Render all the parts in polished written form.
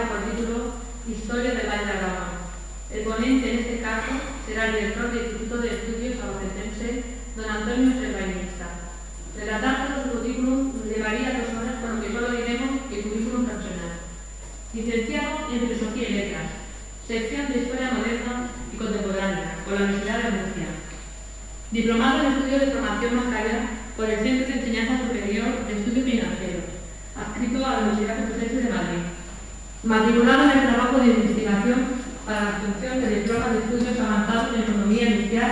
lleva por título Historia del Valle de Aragón. El ponente en este caso será el director del Instituto de Estudios Albacetense, don Antonio Servainista. Relatar todo su currículum llevaría 2 horas, por lo que solo diremos el currículum personal. Licenciado en Filosofía y Letras, sección de Historia Moderna y Contemporánea, por la Universidad de Murcia. Diplomado en Estudios de Formación Bancaria por el Centro de Enseñanza Superior de Estudios Financieros, adscrito a la Universidad Complutense de Madrid. Matriculado en el trabajo de investigación para la obtención de diplomas de estudios avanzados en Economía Industrial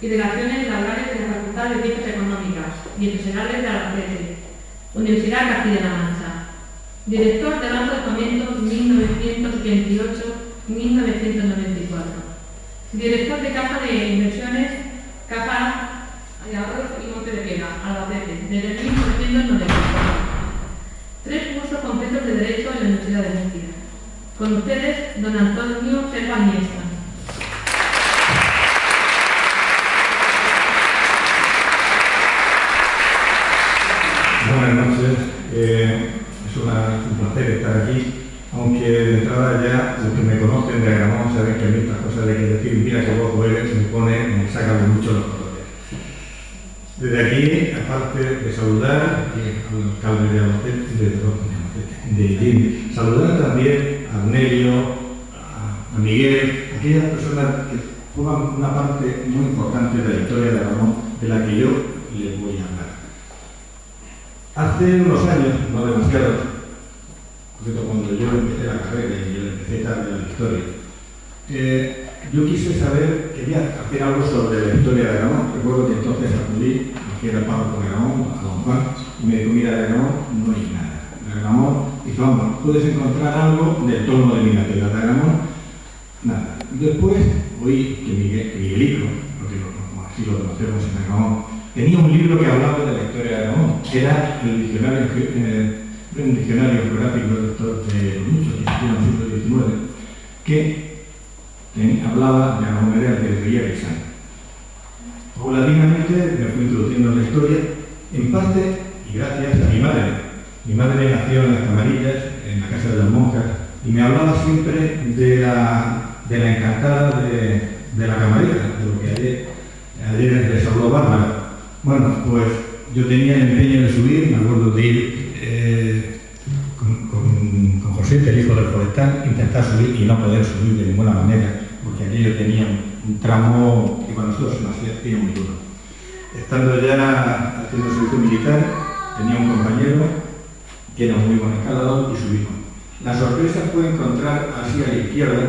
y Relaciones Laborales de la Facultad de Ciencias Económicas y Empresariales de Albacete, Universidad Castilla-La Mancha. Director de Banco de Fomento 1928-1994. Director de Caja de Inversiones, Caja de Ahorros y Monte de Piedra, Albacete, desde 1994. 3 cursos completos de Derecho en la Universidad de Murcia. Con ustedes, don Antonio Servainista. Buenas noches. Es un placer estar aquí, aunque de entrada ya los que me conocen de Agramón saben que a mí estas cosas de que decir, mira que vos juegues, me sacan mucho los colores. Desde aquí, aparte de saludar al alcalde de Albacete, saludar también a Nelio, a Miguel, aquellas personas que forman una parte muy importante de la historia de Agramón, de la que yo les voy a hablar. Hace unos años, no demasiado, cuando yo empecé la carrera y yo empecé tarde la historia, yo quise saber, quería hacer algo sobre la historia de Agramón. Recuerdo que entonces acudí, aquí era el párroco de Agramón, a don Juan, y me dijo, mira, de Agramón no hay nada. De Agramón, dijo, vamos, puedes encontrar algo del tono de mi nativa. De Agramón, nada. Después oí que Miguelito, porque así lo conocemos en Agramón, tenía un libro que hablaba de la historia de Agramón, que era el diccionario, un diccionario geográfico de muchos que existieron en el siglo XIX, que hablaba de Agramón de Ría y San. Paulatinamente me fui introduciendo en la historia, en parte y gracias a mi madre. Mi madre nació en las Camarillas, en la casa de las monjas, y me hablaba siempre de la encantada de la Camarilla, de lo que ayer les habló Bárbara. Bueno, pues yo tenía el empeño de subir, me acuerdo de ir con José, el hijo del forestal, intentar subir y no poder subir de ninguna manera, porque aquello tenía un tramo que para nosotros se nos hacía muy duro. Estando ya haciendo servicio militar, tenía un compañero que era un muy buen escalador y subimos. La sorpresa fue encontrar así a la izquierda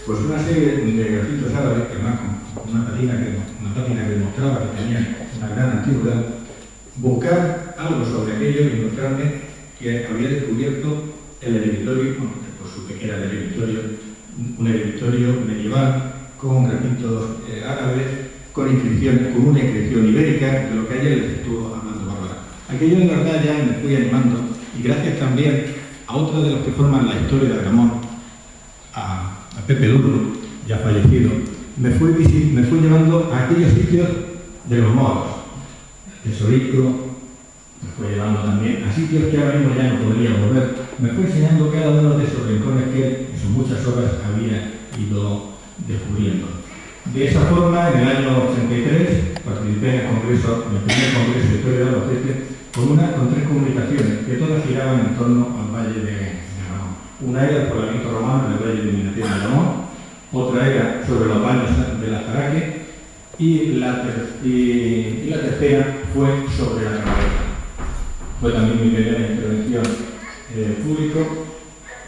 pues una serie de grafitos árabes, que además una página que demostraba que tenía una gran antigüedad, buscar algo sobre aquello y encontrarme que había descubierto el eremitorio, por supuesto que era el eremitorio, un eremitorio medieval con grafitos árabes, con una inscripción ibérica, de lo que ayer les estuvo hablando Bárbara. Aquello de verdad ya me fui animando, y gracias también a otro de los que forman la historia de Agramón, a Pepe Duro, ya fallecido, me fue llevando a aquellos sitios de los moros, de Sorico, me fue llevando también a sitios que ahora mismo ya no podría volver, me fue enseñando cada uno de esos rincones que en sus muchas obras había ido descubriendo. De esa forma, en el año 83, participé en el primer congreso de historia de Albacete con 3 comunicaciones que todas giraban en torno al Valle de Agramón. Una era el poblamiento romano en el Valle de Minación de Agramón, otra era sobre los baños de la Zaraque y la tercera fue sobre la Camarera. Fue también mi primera intervención público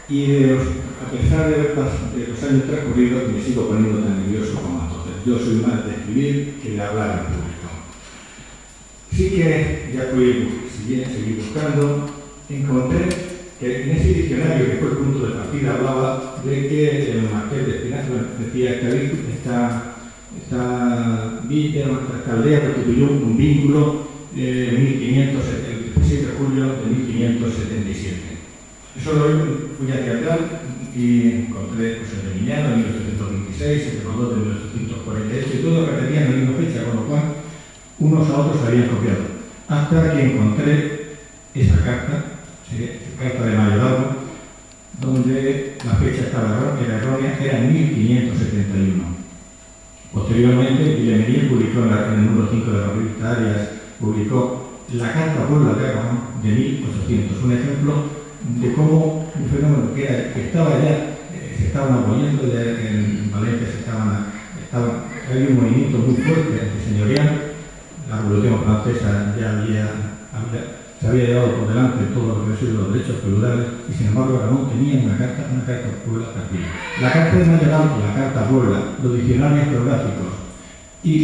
y a pesar de los años transcurridos me sigo poniendo tan nervioso como entonces. Yo soy más de escribir que de hablar en público. Sí que ya seguí buscando, encontré que en ese diccionario que fue el punto de partida hablaba de que el Marqués de Espinazo decía que esta villa, esta aldea constituyó un vínculo el 16 de julio de 1577. Eso lo fui hacia atrás y encontré el de Miñano en 1826, el de Rodó de 1848 y todo repetía en la misma fecha, con lo cual unos a otros habían copiado. Hasta que encontré esa carta de Mayorazgo, donde 1571. Posteriormente, Villemarín publicó en el número 5 de la revista Arias, publicó la Carta Puebla de Aragón de 1800, un ejemplo de cómo un fenómeno que estaba ya, se estaban apoyando ya en Valencia, había un movimiento muy fuerte antiseñorial. La Revolución Francesa ya se había llevado por delante todo lo que había sido los derechos feudales y sin embargo Aragón tenía una carta Puebla tardía. La carta de Mayoral y la carta Puebla, los diccionarios geográficos y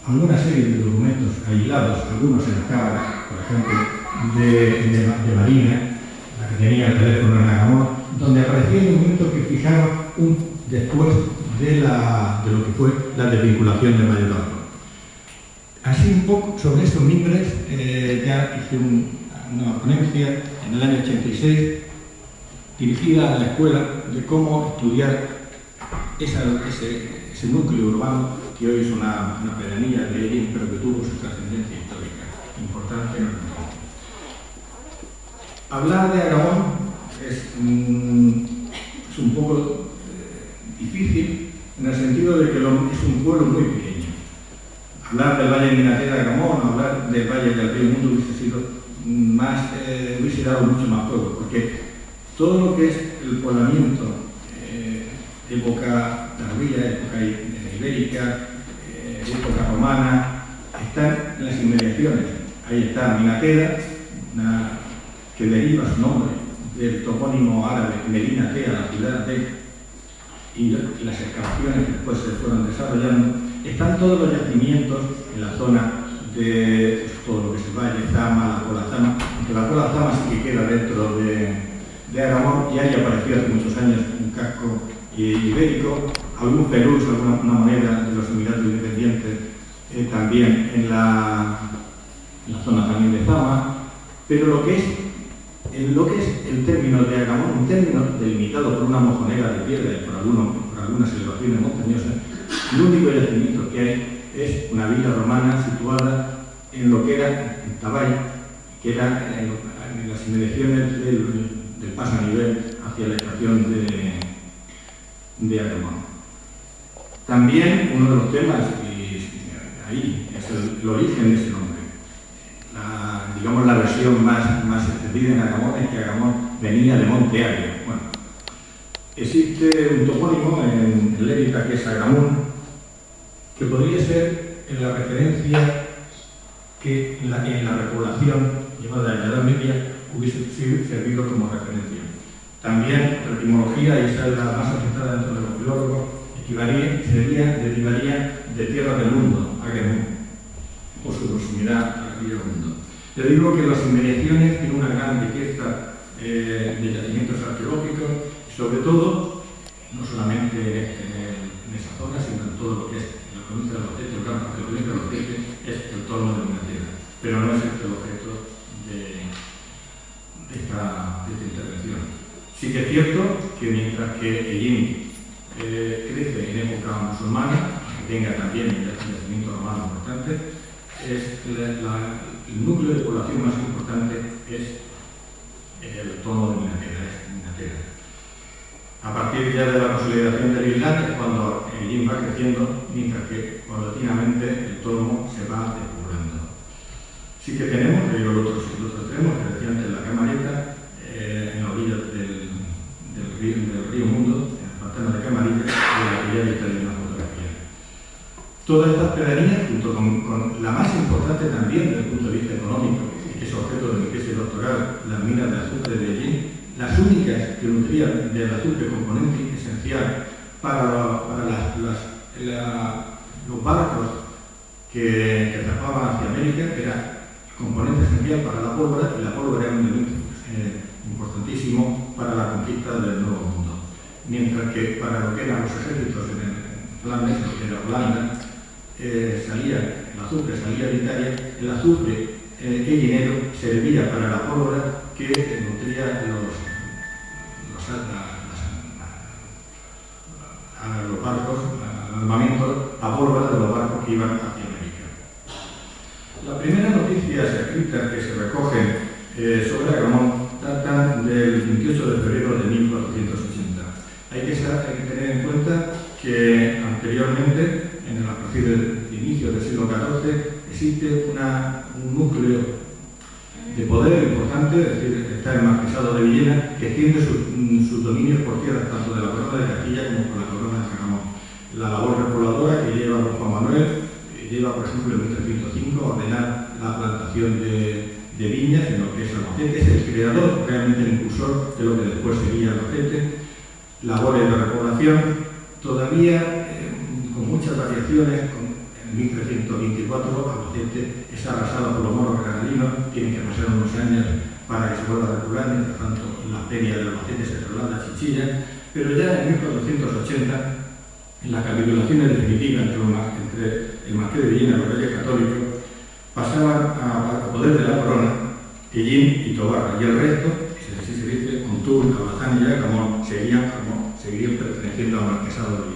alguna serie de documentos aislados, algunos en la Cámara, por ejemplo, de Marina, la que tenía el teléfono en Aragón, donde aparecía el documento que fijaba un después de lo que fue la desvinculación de Mayoral. Así un poco sobre estos mimbres, ya hice una ponencia en el año 86 dirigida a la escuela de cómo estudiar ese núcleo urbano que hoy es una pedanía de Hellín, pero que tuvo su trascendencia histórica importante en el mundo. Hablar de Aragón es un poco difícil en el sentido de que es un pueblo muy pequeño. Hablar del Valle de Minatera de Aragón, hablar del Valle del Río Mundo hubiese dado mucho más juego, porque todo lo que es el poblamiento, época tardía, época ibérica, época romana, están en las inmediaciones. Ahí está Minatera, que deriva su nombre del topónimo árabe Medina Tea, la ciudad de, y las excavaciones que después se fueron desarrollando. Están todos los yacimientos en la zona de todo lo que es el Valle, Zama, la Cola Zama, aunque la Cola Zama sí que queda dentro de Aragón y ahí apareció hace muchos años un casco ibérico, algún pelús, una moneda de los Emiratos Independientes, también en la zona también de Zama, pero lo que es el término de Aragón, un término delimitado por una mojonera de piedra y por algunas elevaciones montañosas, el único yacimiento que hay es una villa romana situada en lo que era en Tabay, que era en las inmediaciones del paso a nivel hacia la estación de Aragón. También uno de los temas, y ahí es el origen de ese nombre. La versión más extendida en Aragón es que Aragón venía de Monte Agrio. Bueno, existe un topónimo en Lérida que es Agramún, que podría ser en la referencia que en la repoblación llevada en la Edad Media hubiese servido como referencia. También la etimología, y esa es la más aceptada dentro de los filólogos, derivaría de tierra del mundo, Agramún, por su proximidad al río Mundo. Te digo que las inmediaciones tienen una gran riqueza de yacimientos arqueológicos, sobre todo, no solamente en esa zona, sino en todo lo que es la provincia de Albacete, el campo de la provincia de Albacete, es el torno de Minatera, pero no es este el objeto de esta intervención. Sí que es cierto que mientras que Hellín crece en época musulmana, que tenga también un yacimiento romano importante, el núcleo de población más importante es el torno de Minatera. A partir ya de la consolidación del Islam es cuando el Hellín va creciendo, mientras que paulatinamente el torno se va despoblando. Sí que tenemos, pero el otro tenemos, que decía antes, la Camarita, en la orilla del río Mundo, en el pantano de Camarita, de la que ya hay una fotografía. Todas estas pedanías, junto con la más importante también desde el punto de vista económico, que es objeto de mi tesis doctoral, las minas de azufre de Hellín, las únicas que nutrían del azufre componente esencial para los barcos que zarpaban hacia América, que era componente esencial para la pólvora, y la pólvora era un elemento importantísimo para la conquista del Nuevo Mundo. Mientras que para lo que eran los ejércitos en Flandes, lo que era Holanda, salía el azufre, salía de Italia, el azufre hellinero servía para la pólvora que nutría a los barcos, al armamento, a pólvora de los barcos que iban hacia América. Las primeras noticias escritas que se recogen sobre Agramón datan del 28 de febrero de 1480. Hay que tener en cuenta partir del inicio del siglo XIV, existe un núcleo de poder importante, es decir, está el marquesado de Villena, que extiende sus dominios por tierra, tanto de la corona de Castilla como por la corona de Aragón. La labor repobladora que lleva don Juan Manuel, lleva, por ejemplo, en 1305 a ordenar la plantación de viñas en lo que es Albacete. Es el creador, realmente el impulsor de lo que después sería Albacete. Labores de repoblación, todavía con muchas variaciones. En 1324 Albacete es arrasado por los moros granadinos, tienen que pasar unos años para que se vuelva a repoblar, mientras tanto la feria de Albacete se traslada a Chinchilla, pero ya en 1480, en las capitulaciones definitivas entre el Marqués de Villena y los Reyes Católicos, pasaban a poder de la corona Hellín y Tobarra, y el resto, así se dice, Montur, Almazán y Alcamón, seguirían perteneciendo al Marquesado de Villena.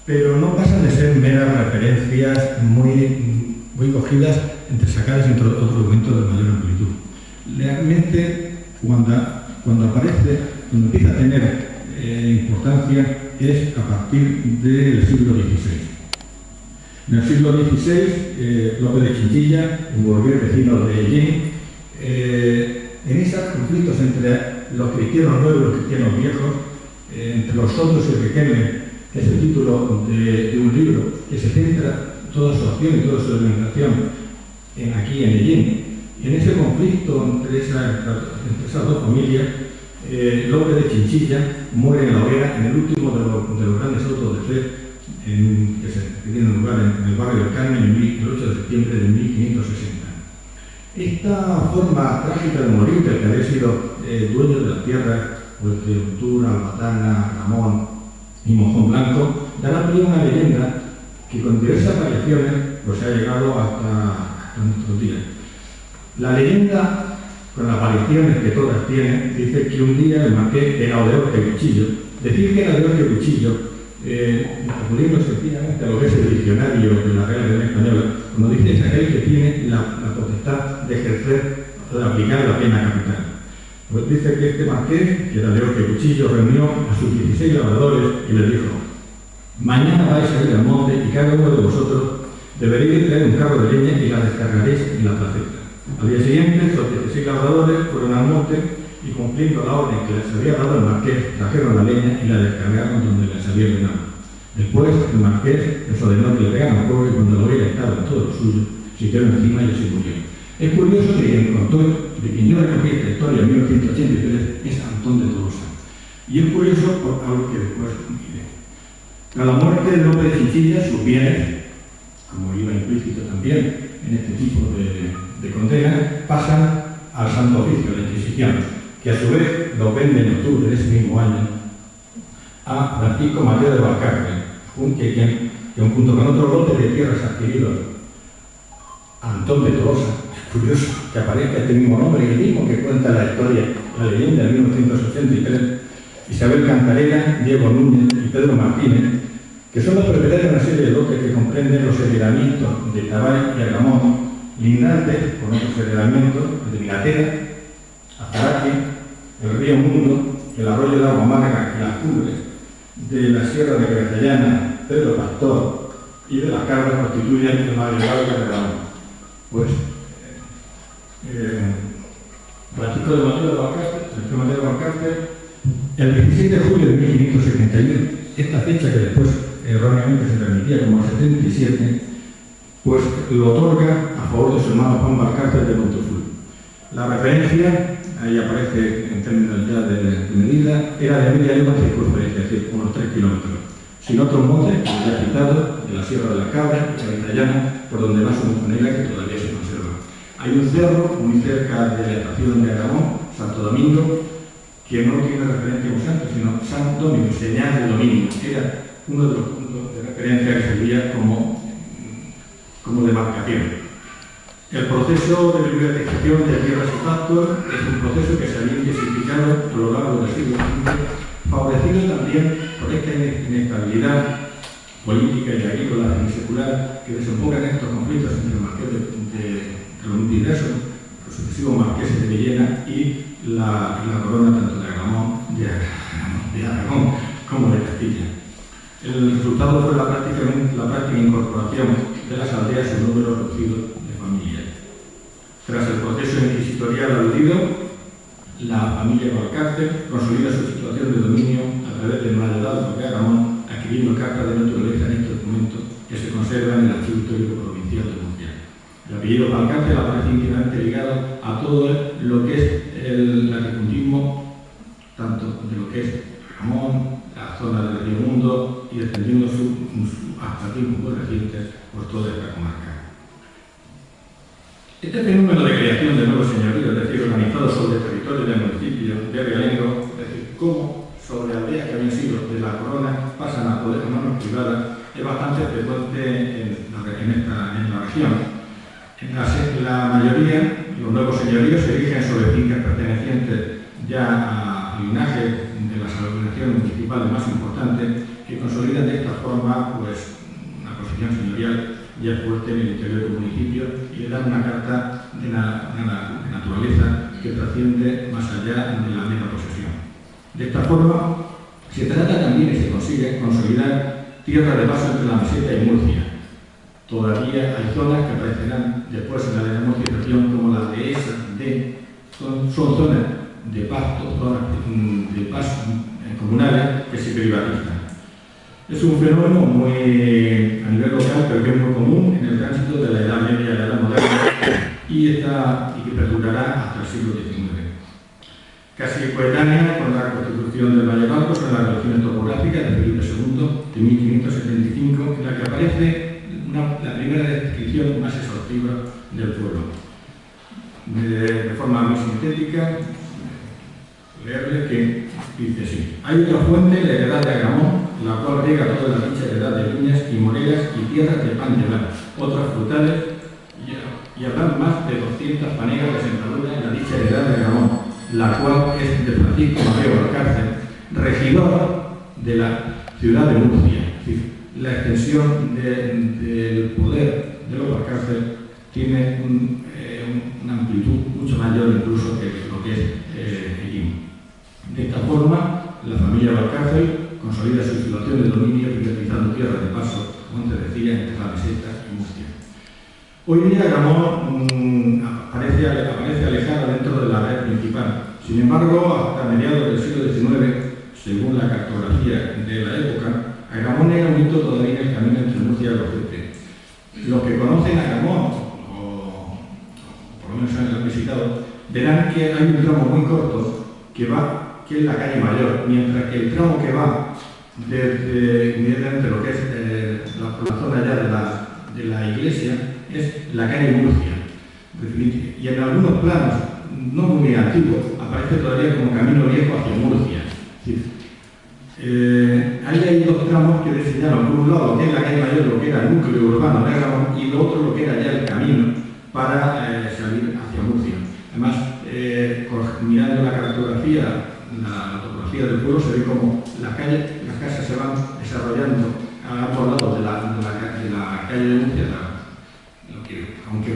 Pero no pasan de ser meras referencias muy cogidas, entresacadas entre otros documentos de mayor amplitud. Realmente, cuando empieza a tener importancia, es a partir del siglo XVI. En el siglo XVI, López de Chinchilla, un burgués vecino de Hellín, en esos conflictos entre los cristianos nuevos y los cristianos viejos, entre los sotos y Riquelme, que es el título de un libro que se centra toda su acción y toda su organización aquí en Hellín. Y en ese conflicto entre esas dos familias, López de Chinchilla muere en la hoguera en el último de los grandes autos de fe que se tienen lugar en el barrio del Carmen el 8 de septiembre de 1560. Esta forma trágica de morir, del que había sido dueño de la tierra, pues de Montura, Albatana, Ramón y Mojón Blanco, dará pie a una leyenda que con diversas variaciones pues ha llegado hasta nuestros días. La leyenda, con las variaciones que todas tienen, dice que un día el marqués era Odeor de Cuchillo. Decir que era Odeor de Cuchillo, acudiendo sencillamente a lo que es el diccionario de la Real Academia Española, cuando dice es aquel que tiene la potestad de ejercer o de aplicar la pena capital. Pues dice que este marqués, que era Odeor de Cuchillo, reunió a sus 16 labradores y les dijo: mañana vais a ir al monte y cada uno de vosotros deberéis traer un carro de leña y la descargaréis en la placeta. Al día siguiente, los 16 labradores fueron al monte y, cumpliendo la orden que les había dado el marqués, trajeron la leña y la descargaron donde les había ordenado. Después, el marqués les ordenó que le pegaran fuego y cuando lo hubiera estado en todo lo suyo, se hicieron encima y se murió. Es curioso que quien contó, de quien yo recogí esta historia en 1983, es Antón de Tolosa. Y es curioso por algo que después diré. Tras la muerte de López de Chinchilla, sus bienes, como iba implícito también en este tipo de condena, pasan al Santo Oficio, a la Inquisición, que a su vez lo vende en octubre de ese mismo año a Francisco Mateo de Valcárcel, quien junto con otros lotes de tierras adquiridos a Antón de Tolosa. Es curioso que aparezca este mismo nombre, el mismo que cuenta la historia, la leyenda de 1983, Isabel Cantarera, Diego Núñez y Pedro Martínez, que son los propietarios de una serie de lotes que comprenden los heredamientos de Tabay y Agramón, lindantes con otros heredamientos de Milatera, Azaraque, el río Mundo, el arroyo de Agua Amarga y las cumbres de la sierra de Castellana, Pedro Pastor y de las Cabras constituyen el madrigal de Agramón. Pues Francisco de Mateo de Valcárcel, el 16 de julio de 1571, esta fecha que después erróneamente se transmitía como el 77, pues lo otorga a favor de su hermano Juan Valcárcel de Monteful. La referencia, ahí aparece en términos ya de medida, era de media legua de circunferencia, es decir, unos 3 kilómetros. Sin otros montes, como ya he citado, de la Sierra de la Cabra y la Italiana, por donde va su montonera, que todavía se conserva. Hay un cerro muy cerca de la estación de Aragón, Santo Domingo, que no tiene referencia a un santo, sino Santo Domingo, señal de dominio. Era uno de los puntos de referencia que servía como demarcación. El proceso de privatización de tierras y pastos es un proceso que se había intensificado a lo largo del siglo XX, favorecido también por esta inestabilidad política y agrícola y secular que desembocan estos conflictos entre el marqués de los diversos, los sucesivos marqueses de Villena y la corona tanto de Aragón como de Castilla. El resultado fue la práctica incorporación de las aldeas en número reducido de familias. Tras el proceso inquisitorial aludido, la familia Valcárcel consolida su situación de dominio a través del mayorazgo de Agramont, adquiriendo carta de naturaleza en este documento que se conserva en el Archivo Histórico Provincial de Murcia. El apellido Valcárcel aparece íntimamente ligado a todo lo que es el latifundismo, tanto de lo que es Agramont, la zona del Río Mundo y extendiendo hasta tiempos muy recientes por toda esta comarca. Este fenómeno de creación de nuevos señoríos, es decir, organizados sobre el territorio del municipio de Realengo, es decir, cómo sobre aldeas que habían sido de la corona pasan a poder en manos privadas, es bastante frecuente en la región. En la mayoría, los nuevos señoríos se erigen sobre fincas pertenecientes ya a linajes de las organizaciones municipales más importantes, que consolidan de esta forma pues, una posición señorial ya fuerte en el interior del municipio y le dan una carta de naturaleza que trasciende más allá de la mera posesión. De esta forma, se trata también y se consigue consolidar tierra de paso entre la meseta y Murcia. Todavía hay zonas que aparecerán después en la demarcación como la dehesa son zonas de pasto, zonas de paso comunales que se privatizan. Es un fenómeno muy a nivel local, pero que es muy común en el tránsito de la Edad Media a la Edad Moderna y que perdurará hasta el siglo XIX. Casi coetánea con la constitución del Mayorazgo son las relaciones topográficas de Felipe II de 1575, en la que aparece la primera descripción más exhaustiva del pueblo. De forma muy sintética, leerle que dice así: hay otra fuente, la heredad de Agramont, la cual riega toda la dicha heredad de viñas y moreras y tierras de pan de mar, otras frutales, y habrá más de 200 fanegas de sembradura en la dicha heredad de Agramont, la cual es de Francisco Mateo Valcárcel, regidor de la ciudad de Murcia. Es decir, la extensión del poder de los Valcárcel tiene una amplitud mucho mayor incluso que lo que es Equim. De esta forma, la familia Valcárcel consolida su situación de dominio privatizando tierra de paso, como antes decía, entre la meseta y Murcia. Hoy día Agramont aparece alejada dentro de la red principal. Sin embargo, hasta mediados del siglo XIX, según la cartografía de la época, Agramont era un hito todavía en el camino entre Murcia y Albacete. Los que conocen Agramont, o por lo menos han visitado, verán que hay un tramo muy corto que es la calle Mayor, mientras que el tramo que va desde inmediatamente lo que es la zona ya de la iglesia es la calle Murcia. Y en algunos planos, no muy antiguos, aparece todavía como camino viejo hacia Murcia. Ahí hay dos tramos que diseñaron, por un lado lo que es la calle Mayor, lo que era el núcleo urbano de Agramont, y lo otro lo que era ya el camino para salir hacia Murcia. Además, mirando la cartografía, la topografía del pueblo, se ve como las casas se van desarrollando a ambos lados de la calle de Murcia, aunque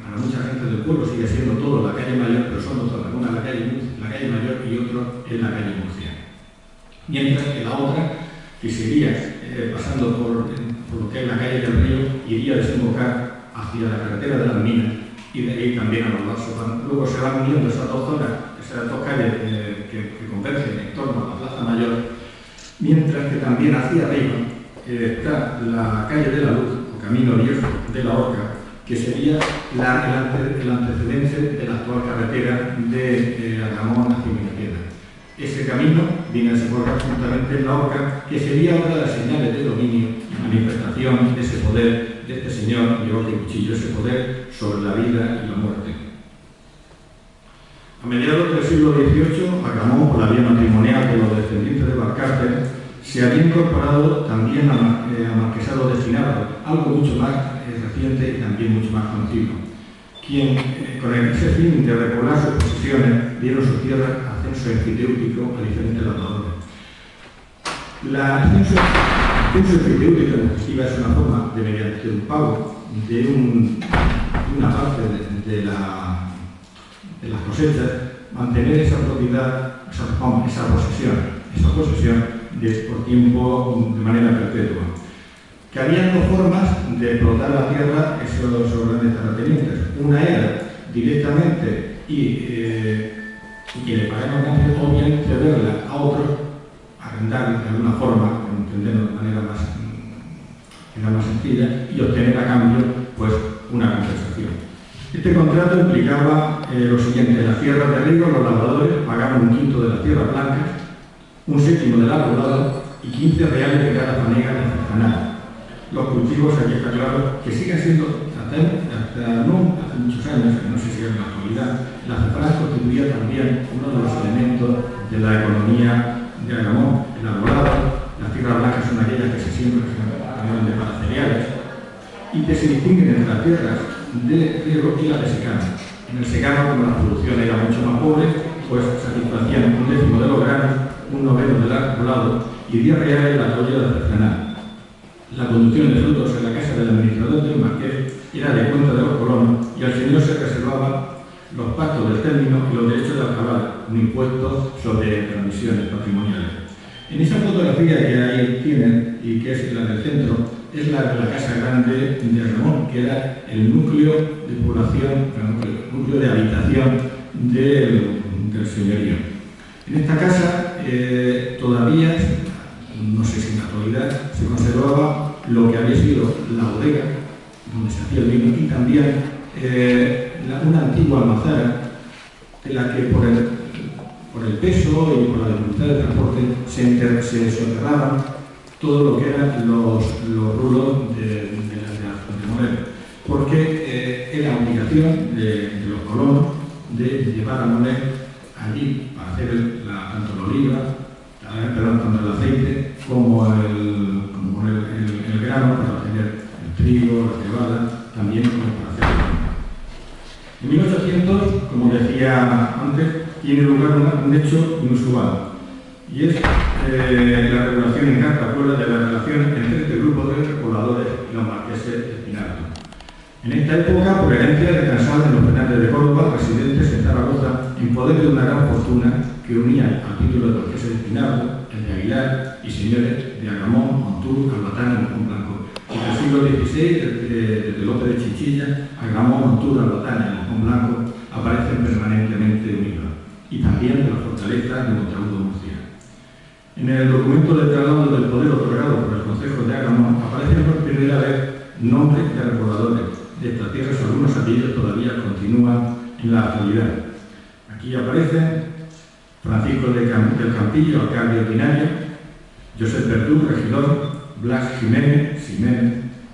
para mucha gente del pueblo sigue siendo todo la calle Mayor, pero son dos zonas, una la calle Mayor y otro en la calle Murcia. Mientras que la otra, que seguiría pasando por lo que es la calle del Río, iría a desembocar hacia la carretera de las Minas y de ahí también a los Lazos. Luego se van uniendo esas dos zonas, esas dos calles que convergen en torno a la Plaza Mayor, mientras que también hacia arriba está la calle de la Luz, o Camino Viejo de la Horca, que sería el antecedente de la actual carretera de Agramont hacia Minapiedra. Ese camino viene a desembocar juntamente en la Horca, que sería otra de las señales de dominio y manifestación de ese poder de este señor de Horca y Cuchillo, ese poder sobre la vida y la muerte. A mediados del siglo XVIII, Agramont, por la vía matrimonial de los descendientes de Valcárcel, se había incorporado también a marquesado destinado, algo mucho más reciente y también mucho más conocido, quien, con ese fin de repoblar sus posesiones, dieron sus tierras ascenso enfiteútico a diferentes labradores. La ascenso enfiteútico en definitiva es una forma de, mediante un pago de una parte de las cosechas, mantener esa propiedad, esa posesión por tiempo de manera perpetua. Que había dos formas de explotar la tierra esos grandes terratenientes. Una era directamente y que le pagaran cambio, o bien cederla a otros, arrendarla de alguna forma, entenderlo de manera más sencilla, y obtener a cambio pues una compensación. Este contrato implicaba lo siguiente: las tierras de riego, los labradores pagaban un quinto de las tierras blancas, un séptimo del arbolado y 15 reales de cada fanega de artesanal. Los cultivos, aquí está claro, que siguen siendo, hace muchos años, no sé si en la actualidad, la azafrán constituía también uno de los elementos de la economía de Agramón. El arbolado, las tierras blancas son aquellas que se siembran para cereales y que se distinguen entre las tierras de riego y las de secano. En el secano, como la producción era mucho más pobre, pues satisfacían un décimo de los granos, un noveno del arbolado y 10 reales la toalla de artesanal. La conducción de frutos en la casa del administrador del marqués era de cuenta de los colonos y al señor se reservaba los pactos del término y los derechos de alcabala, un impuesto sobre transmisiones patrimoniales. En esa fotografía que ahí tienen, y que es la del centro, es la de la Casa Grande de Agramón, que era el núcleo de población, el núcleo de habitación del señorío. En esta casa todavía, no sé si en la actualidad, se conservaba lo que había sido la bodega, donde se hacía el vino, y también una antigua almazara, en la que por el peso y por la dificultad de transporte se soterraban todo lo que eran los rulos de Moler, porque era obligación de los colonos de llevar a Moler allí para hacer tanto la oliva, tanto el aceite como el grano, para obtener el trigo, la cebada, también como para hacer el vino. En 1800, como decía antes, tiene lugar un hecho inusual, y es la regulación en carta pura de la relación entre este grupo de pobladores y los marqueses de Espinardo. En esta época, por herencia, descansaban en los Fernández de Córdoba, residentes en Zaragoza, en poder de una gran fortuna que unía al título de marqueses de Espinardo, el de Aguilar y señores de Agramón, Montur, Albatán y Mojón Blanco. Desde el siglo XVI, desde López de Chinchilla, Agramón, Montur, Albatán y Mojón Blanco aparecen permanentemente unidos, y también de la fortaleza de Monteagudo, Murcia. En el documento de traslado del poder otorgado por el Consejo de Agramón aparecen por primera vez nombres de recordadores de estas tierras. Algunos apellidos todavía continúan en la actualidad. Aquí aparecen Francisco del Campillo, alcalde ordinario; José Verdú, regidor; Blas Jiménez,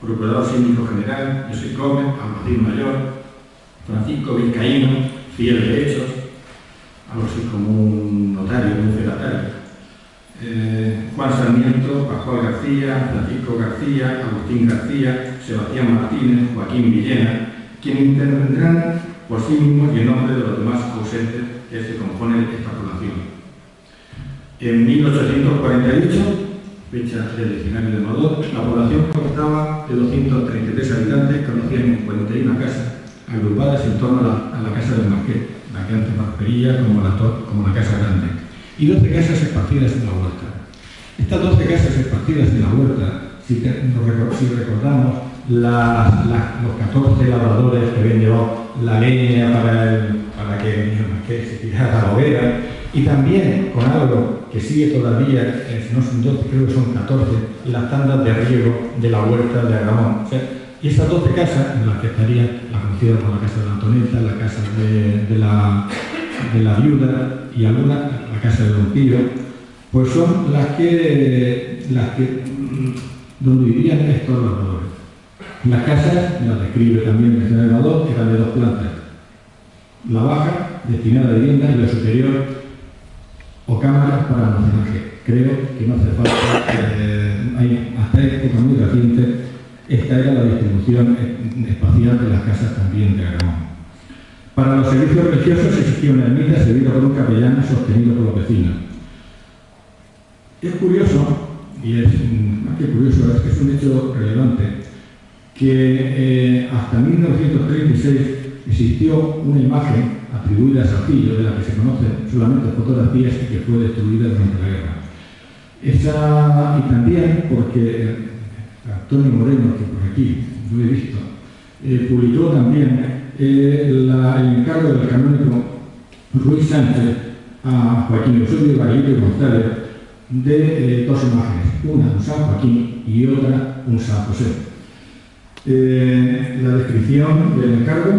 procurador síndico general; José Gómez, alguacil mayor; Francisco Vizcaíno, fiel de hechos, algo así como un notario, un fedatario; Juan Sarmiento, Pascual García, Francisco García, Agustín García, Sebastián Martínez, Joaquín Villena, quienes intervendrán por sí mismos y en nombre de los demás ausentes que se componen esta población. En 1848, fecha del diccionario de Mador, la población constaba de 233 habitantes, conocían 41 casas agrupadas en torno a la casa del marqués, la que antes Barbería como la Casa Grande, y 12 casas esparcidas en la huerta. Estas 12 casas esparcidas en la huerta, si recordamos los 14 labradores que habían llevado la leña para que se tirara a la hoguera, y también con algo que sigue todavía, no son 12, creo que son 14, las tandas de riego de la huerta de Agramón. O sea, y estas 12 casas, en las que estarían la conocida como la casa de la Antoneta, la casa de la viuda y alguna, la casa de Don Pío, pues son las que donde vivían estos labradores. Las casas, las describe también el señor Mador, eran de 2 plantas. La baja, destinada a vivienda, y la superior, o cámaras para almacenaje. Creo que no hace falta, hasta época muy reciente, esta era la distribución espacial de las casas también de Agramón. Para los servicios religiosos existía una ermita servida por un capellán sostenido por los vecinos. Es curioso, y es más que curioso, es que es un hecho relevante, que hasta 1936 existió una imagen atribuida a Salcillo, de la que se conocen solamente fotografías y que fue destruida durante la guerra. Y también porque Antonio Moreno, que por aquí lo he visto, publicó también el encargo del canónigo Ruiz Sánchez a Joaquín Eusebio Garrido González de dos imágenes, una un San Joaquín y otra un San José. La descripción del encargo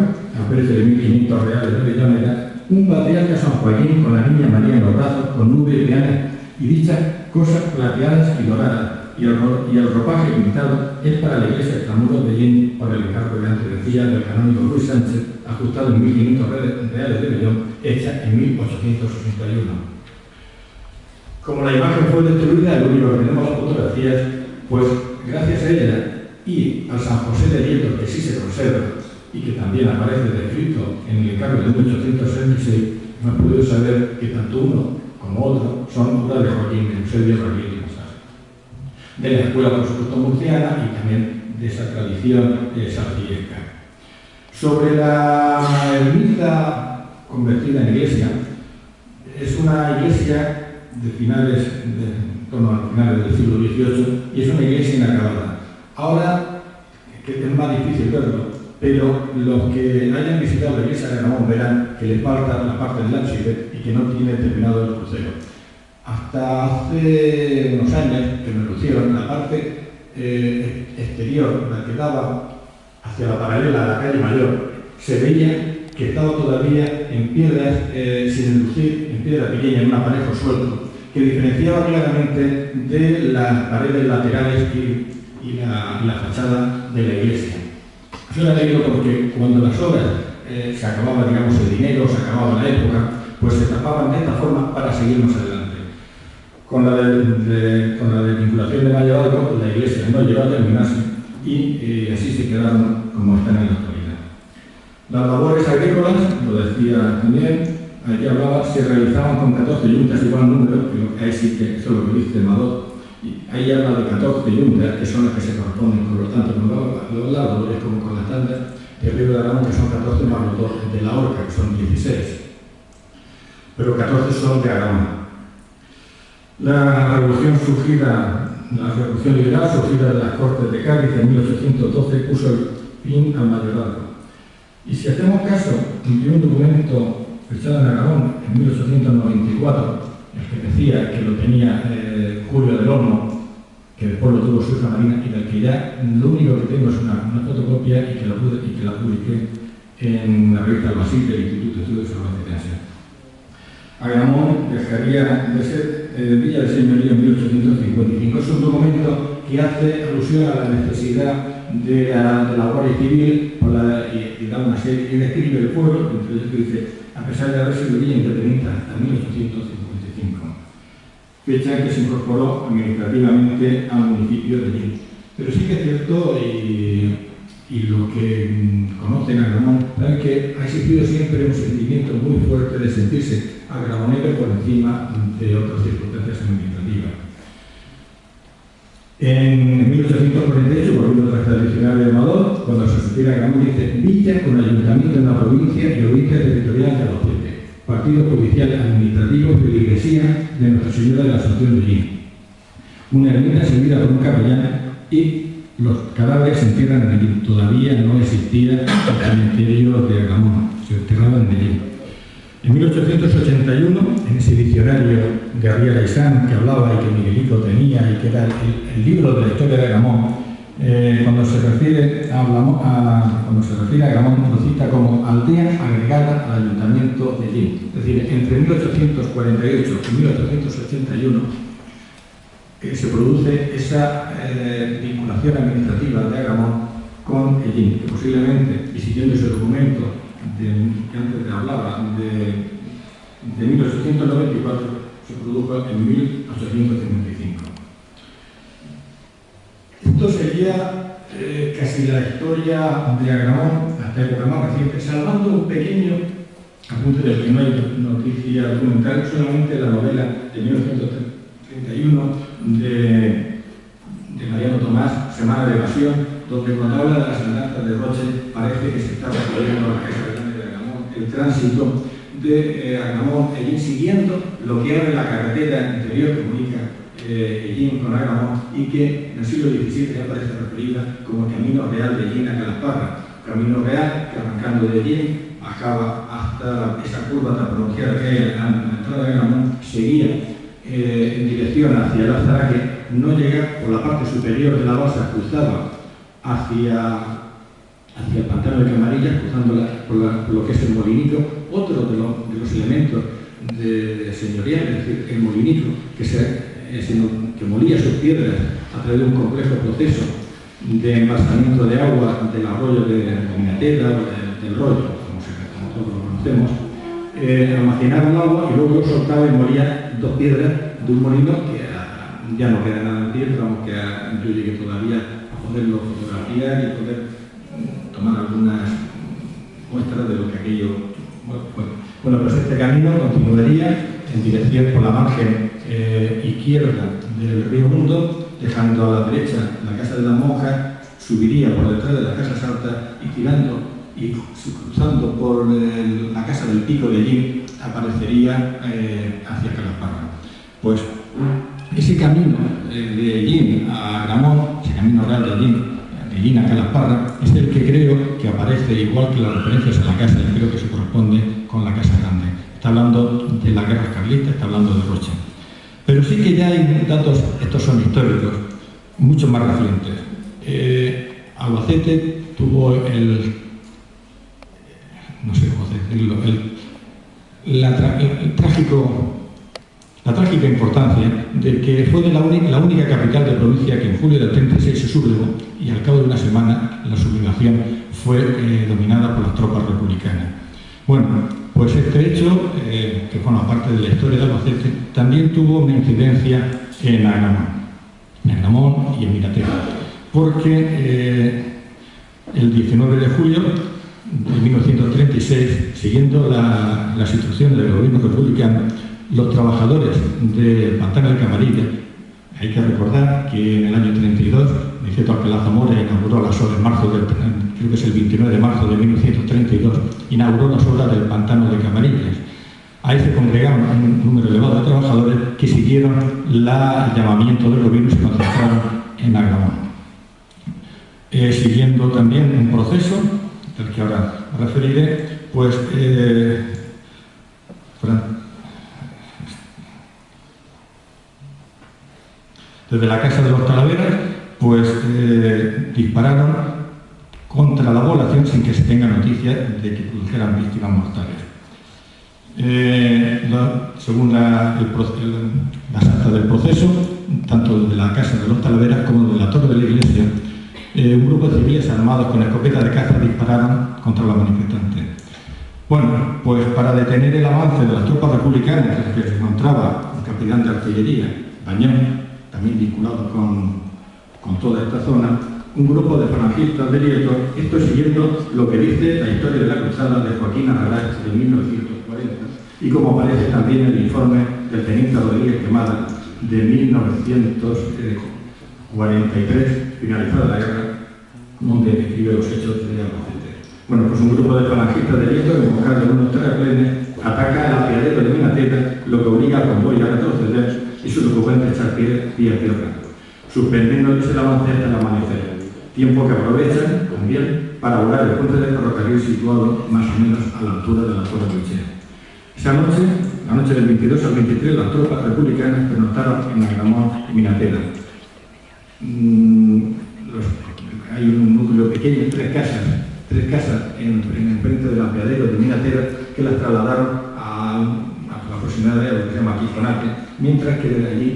aparece de 1500 reales de Villamera, un patriarca San Joaquín con la niña María en los brazos, con nubes de alas y dichas cosas plateadas y doradas, y el ropaje pintado es para la iglesia extramuros de Lleni por el encargo que antes decía del canónigo Ruiz Sánchez, ajustado en 1500 reales de Bellón, hecha en 1861. Como la imagen fue destruida, lo único que tenemos las fotografías, pues gracias a ella y al San José de Lieto, que sí se conserva y que también aparece descrito en el encargo de 1866, hemos podido saber que tanto uno como otro son obras de Joaquín Eusebio Garrido de la escuela, por supuesto, murciana y también de esa tradición salcillesca. Sobre la ermita convertida en iglesia, es una iglesia de finales, en torno a finales del siglo XVIII, y es una iglesia inacabada. Ahora, que es más difícil verlo, pero los que hayan visitado la iglesia de Ramón verán que le falta la parte del ábside y que no tiene terminado el crucero. Hasta hace unos años que me lo hicieron, la parte exterior, la que daba hacia la paralela a la calle Mayor, se veía que estaba todavía en piedras, sin enlucir, en piedra pequeña, en un aparejo suelto, que diferenciaba claramente de las paredes laterales y la fachada de la iglesia. Yo la he leído porque cuando las obras se acababa, digamos, el dinero, se acababa la época, pues se tapaban de esta forma para seguir más adelante. Con la desvinculación de Valladolid, la iglesia no llegó a terminarse y así se quedaron como están en la actualidad. Las labores agrícolas, lo decía también, aquí hablaba, se realizaban con 14 yuntas, igual número, pero ahí sí que eso es lo que dice Madot, y ahí habla de 14 yuntas, que son las que se corresponden, por lo tanto, con los lados, es como con las tandas de Río de Aragón, que son 14 más los dos de la Horca, que son 16, pero 14 son de Aragón. La revolución liberal surgida de las Cortes de Cádiz en 1812 puso el fin al mayorazgo. Y si hacemos caso de un documento fechado en Aragón en 1894, el que decía que lo tenía Julio del Horno, que después lo tuvo su hija Marina, y del que ya lo único que tengo es una fotocopia y que la publiqué en la revista Albacete del Instituto de Estudios Albacetenses. Agramont dejaría de ser Villa del Señorío en 1855. Es un documento que hace alusión a la necesidad de la Guardia Civil y da una serie, y describe el pueblo, entre ellos que dice, a pesar de haber sido villa independiente hasta 1855, fecha en que se incorporó administrativamente al municipio de Lleni. Pero sí que es cierto, y lo que conocen a Agramont, saben que ha existido siempre un sentimiento muy fuerte de sentirse agramonero por encima de otras circunstancias administrativas. En 1848, volviendo a la tradicional de Madot, cuando se supiera Agramont, dice villa con ayuntamiento en la provincia y provincia territorial de Albacete, partido judicial administrativo de la iglesia de Nuestra Señora de la Asunción de Lleni. Una ermita servida por un capellán y los cadáveres se entierran en Lleni. Todavía no existía el cementerio de Agramont, se enterraban en Lleni. En 1881, en ese diccionario de Arriaga y San que hablaba y que Miguelito tenía y que era el libro de la historia de Agramont, cuando se refiere a Agramont lo cita como aldea agregada al ayuntamiento de Lleni. Es decir, entre 1848 y 1881 se produce esa vinculación administrativa de Agramont con Lleni, que posiblemente, y siguiendo ese documento que antes te hablaba, de 1894, se produjo en 1855. Esto sería casi la historia de Agramont hasta época más reciente, salvando un pequeño apunte del que no hay noticia documental, solamente la novela de 1931 de Mariano Tomás, Semana de Evasión, donde cuando habla de las andanzas de Roche parece que se está refiriendo a la Casa Grande de Agramont, el tránsito de Agramont, siguiendo lo que abre la carretera interior que comunica Ellín con Agramont, y que en el siglo XVII ya aparece referida como el Camino Real de Ellín a Calasparra. Camino Real que, arrancando de Ellín, bajaba hasta esa curva tan pronunciada que hay en la entrada de Agramont, seguía en dirección hacia el Azaraque, no llega por la parte superior de la balsa, cruzaba hacia el pantano de Camarillas, cruzando por lo que es el molinito, otro de los elementos de señorial, es decir, el molinito, que molía sus piedras a través de un complejo proceso de embalsamiento de agua del arroyo de Minatera o del rollo, como todos lo conocemos, almacenaba agua y luego soltaba y molía dos piedras de un molino que ya no queda nada en pie, pero vamos, que yo llegué todavía a poderlo fotografiar y poder tomar algunas muestras de lo que aquello fue. Bueno, pues este camino continuaría en dirección por la margen izquierda del río Mundo, dejando a la derecha la casa de las monjas, subiría por detrás de las casas altas y tirando y cruzando por la casa del Pico de Ellín, aparecería hacia Calasparra. Pues ese camino de Ellín a Agramont, ese camino real de Ellín a Calasparra, es el que creo que aparece igual que las referencias a la casa, y creo que se corresponde con la Casa Grande. Está hablando de la guerra carlista, está hablando de Rocha. Pero sí que ya hay datos, estos son históricos, mucho más recientes. Albacete tuvo no sé cómo decirlo, la trágica importancia de que fue la única capital de provincia que en julio del 36 se sublevó, y al cabo de una semana la sublevación fue dominada por las tropas republicanas. Bueno, pues este hecho, que forma parte de la historia de Albacete, también tuvo una incidencia en Agramont y en Minatera, porque el 19 de julio de 1936, siguiendo las instrucciones del gobierno republicano, los trabajadores del pantano de Camarillas, hay que recordar que en el año 32, Niceto Alcalá Zamora inauguró las obras, creo que es el 29 de marzo de 1932, inauguró las obras del pantano de Camarillas. Ahí se congregaron un número elevado de trabajadores que siguieron el llamamiento del gobierno y se concentraron en Agramont. Siguiendo también un proceso, del que ahora me referiré, pues desde la Casa de los Talaveras, pues dispararon contra la población sin que se tenga noticia de que produjeran víctimas mortales. Según las actas del proceso, tanto de la Casa de los Talaveras como de la Torre de la Iglesia, un grupo de civiles armados con escopetas de caza dispararon contra los manifestantes. Bueno, pues para detener el avance de las tropas republicanas, en las que se encontraba el capitán de artillería, Bañón, también vinculado con toda esta zona, un grupo de falangistas de Lieto, esto siguiendo lo que dice la historia de la cruzada de Joaquín Arrarás de 1940, y como aparece también en el informe del teniente Rodríguez Quemada de 1943, finalizada la guerra, donde describe los hechos de Albacete. Bueno, pues un grupo de falangistas de Lieto, invocado en unos terraplenes, ataca el apeadero de Minatera, lo que obliga al convoy a retroceder y sus ocupantes echar pie a tierra, suspendiéndoles el avance hasta el amanecer, tiempo que aprovechan también para volar el puente del ferrocarril situado más o menos a la altura de la Torre de Uchea. Esa noche, la noche del 22 al 23, las tropas republicanas pernoctaron en Agramont y Minatera. Hay un núcleo pequeño, tres casas en el frente del apeadero de Minatera, que las trasladaron a aproximadamente a lo que se llama aquí Conate, mientras que desde allí,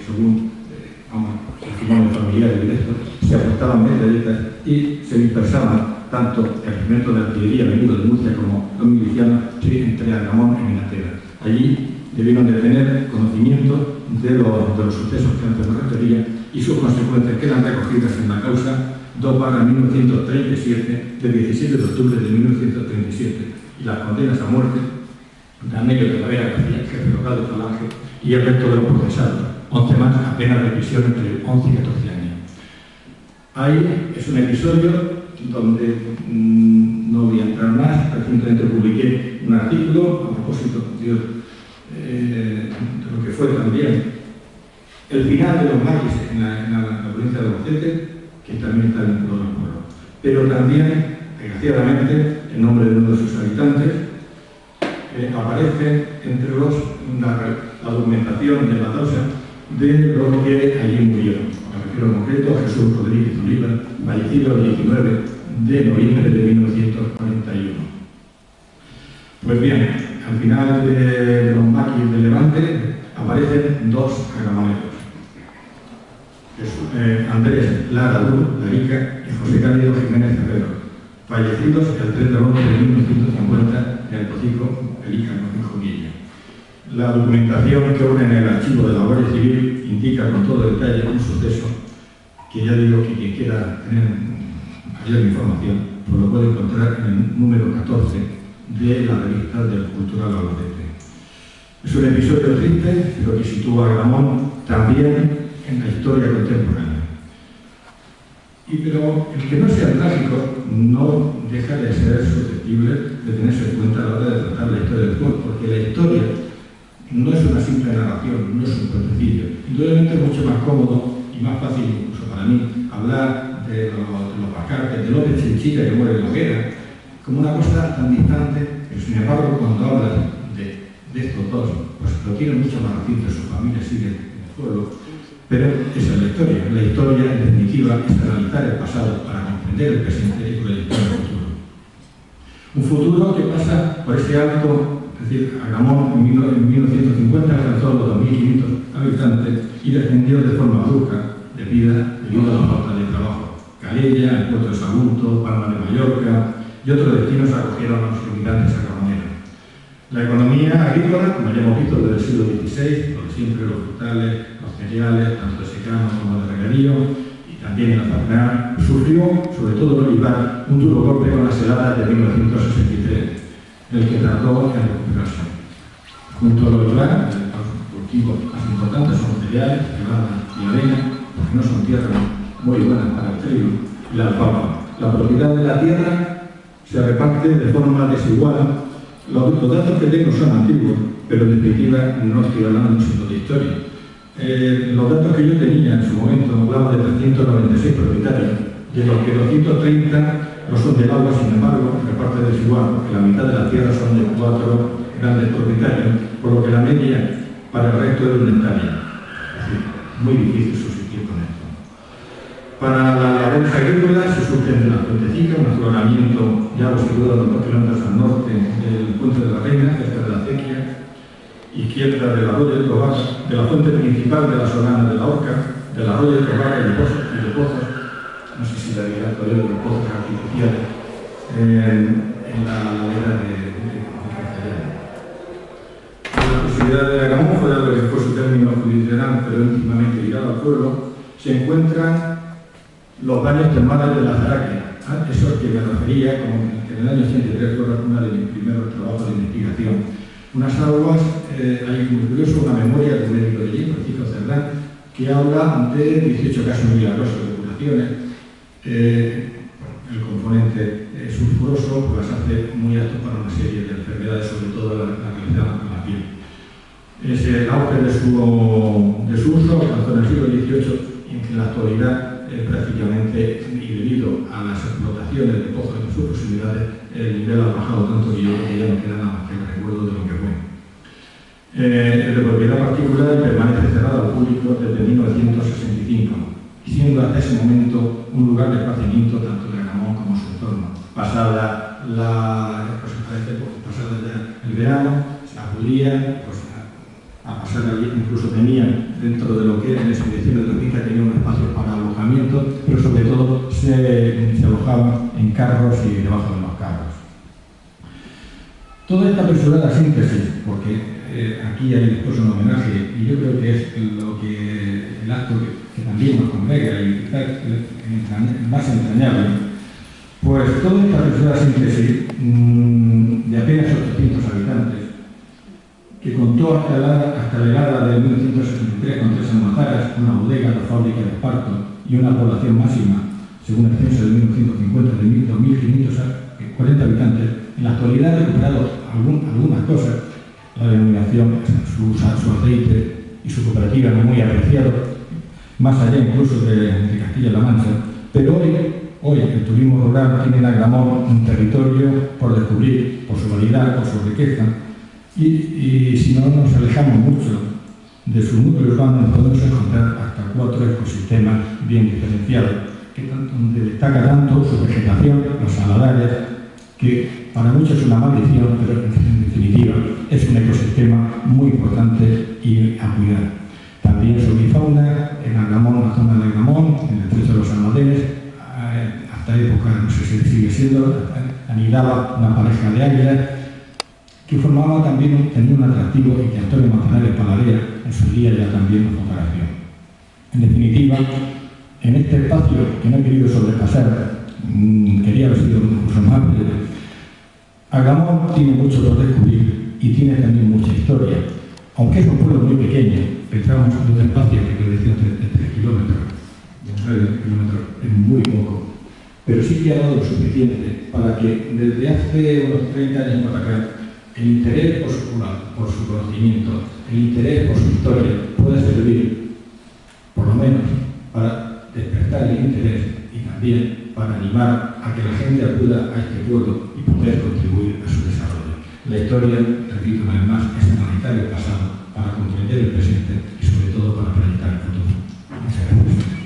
según testimonios familiares directos, se apostaban metralletas y se dispersaban tanto el regimiento de artillería venido de Murcia como los milicianos entre Agramont y Minatera. Allí debieron de tener conocimiento de los sucesos que antes me refería y sus consecuencias quedan recogidas en la causa 2/1937 del 17 de octubre de 1937 y las condenas a muerte de Amelio Talavera García, jefe local de Falange, y el resto de los procesados, 11 más a pena de prisión entre 11 y 14 años. Ahí es un episodio donde no voy a entrar más. Recientemente publiqué un artículo a propósito de lo que fue también el final de los maquis en la provincia de Albacete, que también está vinculado al pueblo. Pero también, desgraciadamente, el nombre de uno de sus habitantes aparece entre la documentación de la causa de los que allí murieron. Me refiero en concreto a Jesús Rodríguez Oliva, fallecido el 19 de noviembre de 1941. Pues bien, al final de los maquis de Levante aparecen dos agramaneros. Andrés Lara Larica y José Cálido Jiménez Herrero, fallecidos el 3 de agosto de 1950 en el Pocico Pelícano, en Jumilla. La documentación que obra en el archivo de la Guardia Civil indica con todo detalle un suceso que ya digo que quien quiera tener mayor información pues lo puede encontrar en el número 14 de la revista del Cultural Albacete. Es un episodio triste, pero que sitúa a Agramón también en la historia contemporánea. Pero el que no sea trágico no deja de ser susceptible de tenerse en cuenta a la hora de tratar la historia del pueblo, porque la historia no es una simple narración, no es un cuentecillo. Indudablemente es mucho más cómodo y más fácil incluso para mí hablar de los Bacartes, de López Chinchilla que muere en la hoguera, como una cosa tan distante, pero sin embargo cuando hablas de estos dos, pues lo tienen mucho más reciente, su familia sigue en el pueblo. Pero esa es la historia. La historia, en definitiva, es analizar el pasado para comprender el presente y proyectar el futuro. Un futuro que pasa por este alto, es decir, Agramón en 1950 alcanzó los 2.500 habitantes y descendió de forma brusca debido a la falta de trabajo. Calella, el puerto de Sagunto, Palma de Mallorca y otros destinos acogieron a los inmigrantes agramoneros. La economía agrícola, como ya hemos visto desde el siglo XVI, donde siempre los frutales, los cereales, tanto de secano como de regadío, y también en la faena, sufrió, sobre todo el olivar, un duro golpe con las heladas de 1963, del que tardó en recuperarse. Junto al olivar, los cultivos más importantes son los cereales, cebada y avena, porque no son tierras muy buenas para el trigo, y la alfalfa. La propiedad de la tierra se reparte de forma desigual. Los datos que tengo son antiguos, pero en definitiva no estoy hablando solo de historia. Los datos que yo tenía en su momento hablaban de 396 propietarios, de los que 230 no son del agua, sin embargo, reparte desigual, porque la mitad de la tierra son de 4 grandes propietarios, por lo que la media para el resto es de 1 hectárea. Es decir, muy difícil subsistir con esto. Para las labores agrícolas se surgen de la Fuentecica, un afloramiento de aguas situadas a 2 kilómetros al norte del Puente de la Reina, cerca de la acequia, izquierda del arroyo de Tobar, de la fuente principal de la Solana de la Horca, del arroyo de Tobar y de Pozos, no sé si la dirá todavía de los pozos artificiales, en la ladera de Castellana. La posibilidad de Agramón, fuera de lo que fue su término jurisdiccional, pero íntimamente ligado al pueblo, se encuentran los baños termales de la Zaraquia, eso que me refería, como que en el año 83 fue una de mis primeros trabajos de investigación. Unas aguas, hay incluso una memoria del médico de allí, Francisco Cerdán, que habla de 18 casos milagrosos de curaciones. El componente sulfuroso pues hace muy apto para una serie de enfermedades, sobre todo la relacionada con la piel. Es el auge de su uso alcanzó en el siglo XVIII y en la actualidad prácticamente, y debido a las explotaciones de pozos en sus proximidades, el nivel ha bajado tanto que yo creo que ya no queda nada más que el recuerdo de lo que fue. Es de propiedad particular y permanece cerrado al público desde 1965, siendo hasta ese momento un lugar de esparcimiento tanto de Agramón como su entorno. Pasada ya el verano, se acudían a pasar allí, incluso tenían dentro de lo que era la expedición de Tropica, tenían un espacio para alojamiento, pero sobre todo se alojaban en carros y debajo de los carros. Toda esta apresurada síntesis, porque aquí hay después un homenaje, y yo creo que es el acto que también nos congrega y más entrañable, pues toda esta apresurada síntesis de apenas 800 habitantes, que contó hasta la llegada de 1963 con 3 almazaras, una bodega, 2 fábricas de esparto y una población máxima, según el censo de 1950, de 2.540 habitantes. En la actualidad ha recuperado algunas cosas, la denominación, su aceite y su cooperativa muy apreciado, más allá incluso de Castilla-La Mancha, pero hoy el turismo rural tiene en Agramont un territorio por descubrir, por su validad, por su riqueza, y si no nos alejamos mucho de su núcleo urbano podemos encontrar hasta 4 ecosistemas bien diferenciados, donde destaca tanto su vegetación, los saladares, que para muchos es una maldición, pero en definitiva es un ecosistema muy importante y a cuidar. También su bifauna, en Agramont, la zona de Agramont, en el estrecho de los Almadenes, hasta época, no sé si sigue siendo, anidaba una pareja de águilas que formaba también, tenía un atractivo y que Antonio Manzanares Paladea en su día ya también lo fotografió. En definitiva, en este espacio que no he querido sobrepasar, quería haber sido incluso más breve, Agramont tiene mucho por descubrir y tiene también mucha historia. Aunque es un pueblo muy pequeño, pensamos en un espacio que decía de 3 kilómetros, de 9 kilómetros, es muy poco, pero sí que ha dado lo suficiente para que desde hace unos 30 años para acá el interés por su conocimiento, el interés por su historia pueda servir, por lo menos, para despertar el interés y también para animar a que la gente acuda a este pueblo y poder contribuir a su desarrollo. La historia, repito una vez más, es analizar el pasado para comprender el presente y sobre todo para proyectar el futuro. Muchas gracias.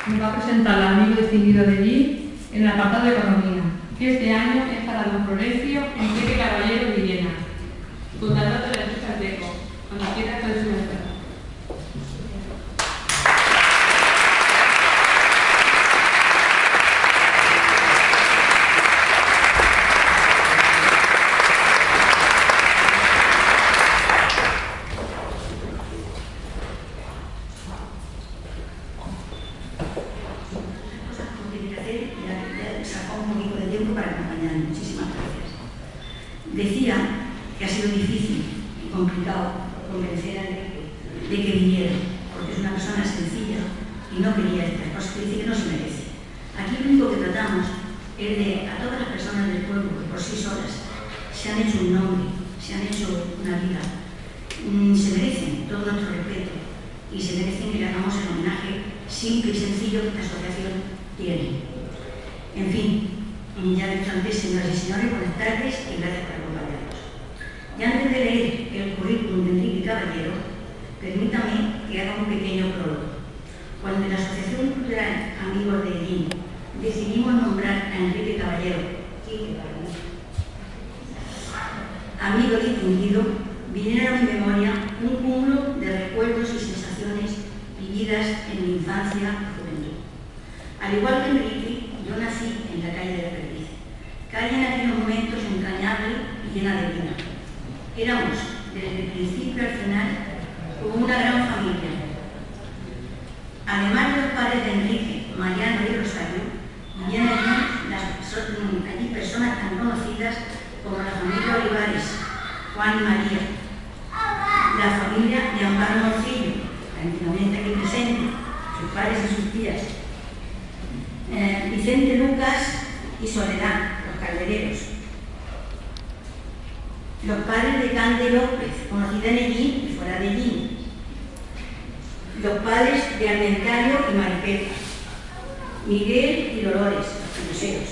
Nos va a presentar el amigo distinguido de allí en el apartado de Economía, que este año es para don Florencio Enrique Caballero Villena, fundador de la empresa Deco. Cuando quiera puede subir. Decía que ha sido difícil y complicado convencer a Enrique de que viniera, porque es una persona sencilla y no quería estas cosas, que dice que no se merece. Aquí lo único que tratamos es de a todas las personas del pueblo que por sí solas se han hecho un nombre, se han hecho una vida, se merecen todo nuestro respeto y se merecen que le hagamos el homenaje simple y sencillo que esta asociación tiene. En fin, ya he dicho antes, señoras y señores, buenas tardes y gracias por acompañarnos. Y antes de leer el currículum de Enrique Caballero, permítame que haga un pequeño prólogo. Cuando en la Asociación Cultural Amigos de Edín decidimos nombrar a Enrique Caballero, amigo distinguido, vinieron a mi memoria un cúmulo de recuerdos y sensaciones vividas en mi infancia y juventud. Al igual que Enrique, yo nací en la calle de la Perdiz, calle en aquellos momentos entrañable y llena de vida. Éramos, desde el principio al final, como una gran familia. Además de los padres de Enrique, Mariano y Rosario, vivían allí personas tan conocidas como la familia Olivares, Juan y María, la familia de Amparo Morcillo, antiguamente aquí presente, sus padres y sus tías, Vicente Lucas y Soledad, los caldereros. Los padres de Cande López, conocida en Ellín y fuera de Ellín. Los padres de Armentario y Maripeza. Miguel y Dolores, los museos.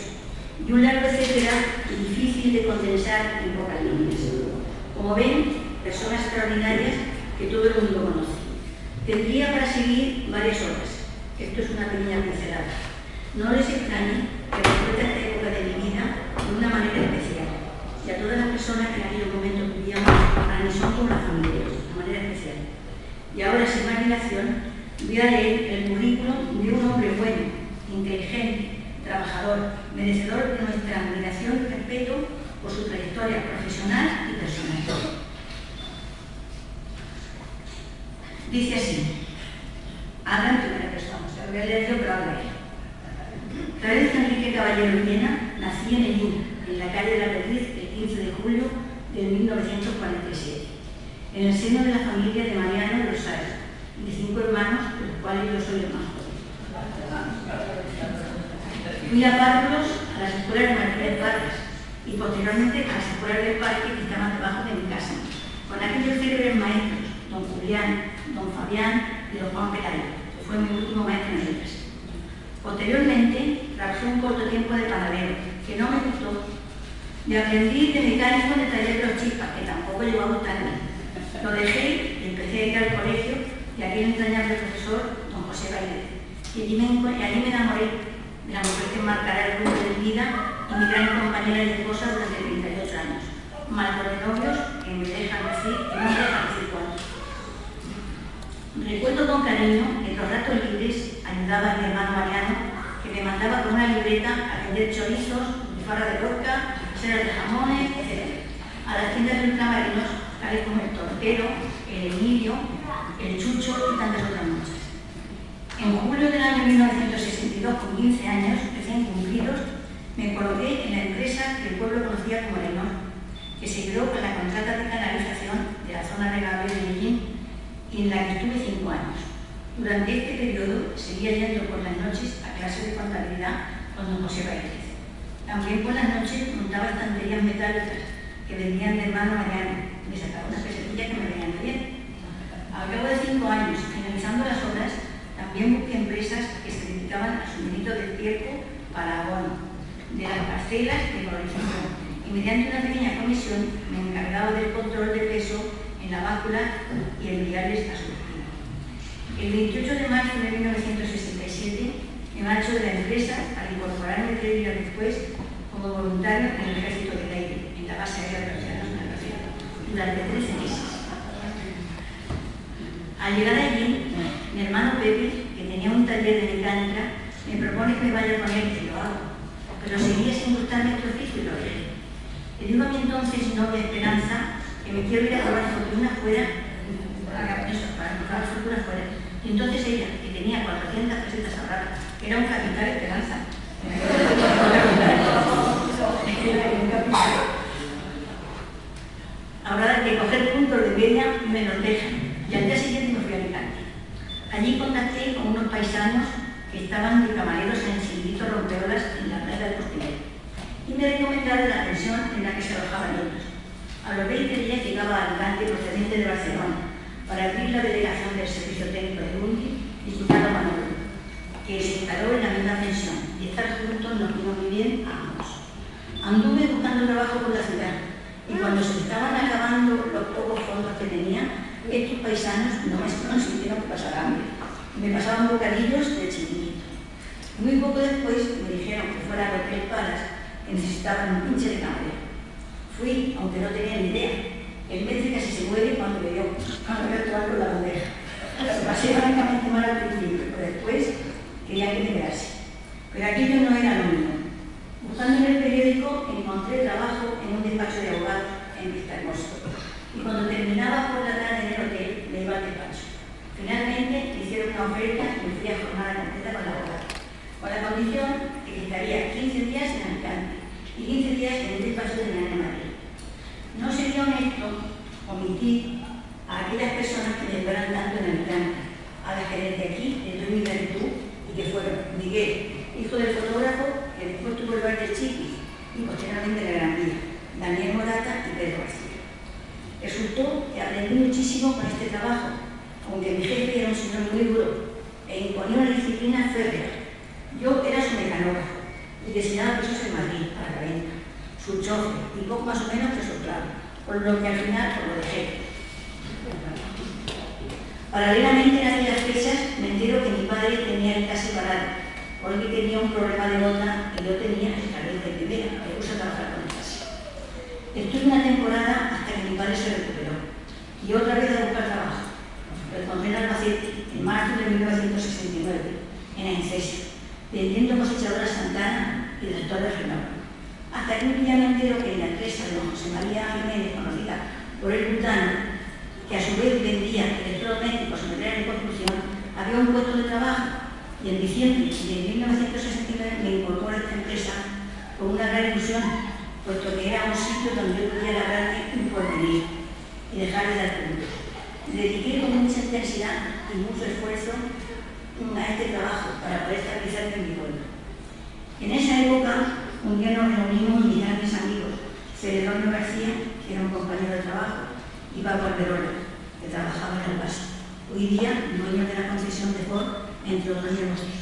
Y un largo etcétera difícil de condensar en pocas líneas. Como ven, personas extraordinarias que todo el mundo conoce. Tendría para seguir varias horas. Esto es una pequeña pincelada. No les extrañe que recuerde esta época de mi vida de una manera especial. Y a todas las personas que en aquellos momentos vivíamos, para mí son como la familia, de una manera especial. Y ahora, sin más dilación, voy a leer el currículum de un hombre bueno, inteligente, trabajador, merecedor de nuestra admiración y respeto por su trayectoria profesional y personal. Dice así, habla en primera persona, se lo voy a leer yo, pero habla él. Florencio Enrique Caballero Viena nació en Ellín, en la calle de la Perdiz, el 15 de julio de 1947, en el seno de la familia de Mariano de Rosario y de 5 hermanos, de los cuales yo soy el más joven. Fui a párvulos a las escuelas de Martínez Vargas y posteriormente a las escuelas del parque que estaban debajo de mi casa, con aquellos célebres maestros, don Julián, don Fabián y don Juan Pelayo, que fue mi último maestro en ellas. Posteriormente, trabajé un corto tiempo de panadero, que no me gustó, y aprendí de mecánico de taller de los chispas, que tampoco llegó a gustarme. Lo dejé y empecé a ir al colegio y aquel entrañable profesor, don José Bailez, y allí me enamoré de la mujer que marcará el rumbo de mi vida y mi gran compañera y esposa durante 38 años. Marco de novios que me dejan decir cuánto. Recuerdo con cariño que en los ratos libres ayudaba a mi hermano Mariano, que me mandaba con una libreta a vender chorizos, farra de rosca, seras de jamones, etc. A las tiendas de ultramarinos, tales como el Tortero, el Emilio, el Chucho y tantas otras muchas. En julio del año 1962, con 15 años recién cumplidos, me coloqué en la empresa que el pueblo conocía como Lenor, que se quedó con la contrata de canalización de la zona regable de Ellín y en la que estuve 5 años. Durante este periodo seguía yendo por las noches a clases de contabilidad con don José Bailez. También por las noches montaba estanterías metálicas que vendían de hermano Mariano y me sacaba unas pesetillas que me venían muy bien. Al cabo de 5 años, finalizando las obras, también busqué empresas que se dedicaban al suministro de estiércol para abono de las parcelas de colonización y mediante una pequeña comisión me encargaba del control de peso en la báscula y enviarles a su destino. El 28 de marzo de 1967 me marcho de la empresa para incorporarme 3 días después como voluntario en el Ejército del Aire, en la base aérea de la Nacional, durante 13 meses. Al llegar allí, mi hermano Pepe, que tenía un taller de mecánica, me propone que me vaya con él y lo hago, pero seguía sin gustarme este oficio y lo dejé. Le digo a mi entonces novia Esperanza que me quiero ir a probar fortuna fuera, para probar fortuna fuera. Y entonces ella, que tenía 400 pesetas ahorradas, era un capital Esperanza. Ahora de coger puntos de media me los dejan. Y al día siguiente me fui a Alicante. Allí contacté con unos paisanos que estaban de camareros en el Chiringuito Rompeolas en la playa del Postilero y me recomendaron la pensión en la que se alojaban ellos. A los 20 días llegaba a Alicante procedente de Barcelona para abrir la delegación del Servicio Técnico de Undi, diputado Manolo, que se instaló en la misma pensión y estar juntos nos vino muy bien a ambos. Anduve buscando trabajo por la ciudad y cuando se estaban acabando los pocos fondos que tenía, estos paisanos no me consintieron que pasara hambre. Me pasaban bocadillos de chiringuito. Muy poco después me dijeron que fuera al Hotel Palace que necesitaban un pinche de camarero. Fui, aunque no tenía ni idea. El metro casi se muere cuando me dio actuar con la bandeja. Lo pasé francamente mal al principio, pero después quería que me quedase. Pero aquello no era lo mío. Buscando en el periódico encontré trabajo en un despacho de abogados en Vistahermosa. Y cuando terminaba por la tarde en el hotel, me iba al despacho. Finalmente me hicieron una oferta y me fui a jornada completa con la abogada, con la condición de que estaría 15 días en Alicante y 15 días en el despacho de mi Ana María. No sería honesto omitir a aquellas personas que me llevaran tanto en Alicante, a las que desde aquí les doy mi gratitud y que fueron Miguel, hijo del fotógrafo, que después tuvo el bar de Chiquis, y y posteriormente en la Gran Vía, Daniel Morata y Pedro García. Resultó que aprendí muchísimo con este trabajo, aunque mi jefe era un señor muy duro e imponía una disciplina férrea. Yo era su mecanógrafo y diseñaba pisos en Madrid para la venta, su chofer y poco más o menos que su clave, por lo que al final lo dejé. Paralelamente en aquellas fechas me entero que mi padre tenía el casi parado, porque tenía un problema de nota y yo tenía el carnet de primera, me puse a trabajar con el casi. Estuve una temporada hasta que mi padre se recuperó y otra vez a buscar trabajo. Lo encontré en Albacete en marzo de 1969, en Aencesio, vendiendo cosechadoras Santana y director de Renault. Hasta que un día me entero que en la empresa de José María Jiménez, conocida por el Butano, que a su vez vendía electrodomésticos y materiales de construcción, había un puesto de trabajo y en diciembre de 1969 me incorporé a esta empresa con una gran ilusión, puesto que era un sitio donde yo podía labrarme un porvenir y dejar de dar puntos. Me dediqué con mucha intensidad y mucho esfuerzo a este trabajo para poder estabilizarme en mi pueblo. En esa época, un día nos reunimos mis grandes amigos, Celedonio García, que era un compañero de trabajo, y Pablo Alberola, que trabajaba en el base, hoy día dueño de la concesión de Ford, entre otros negocios.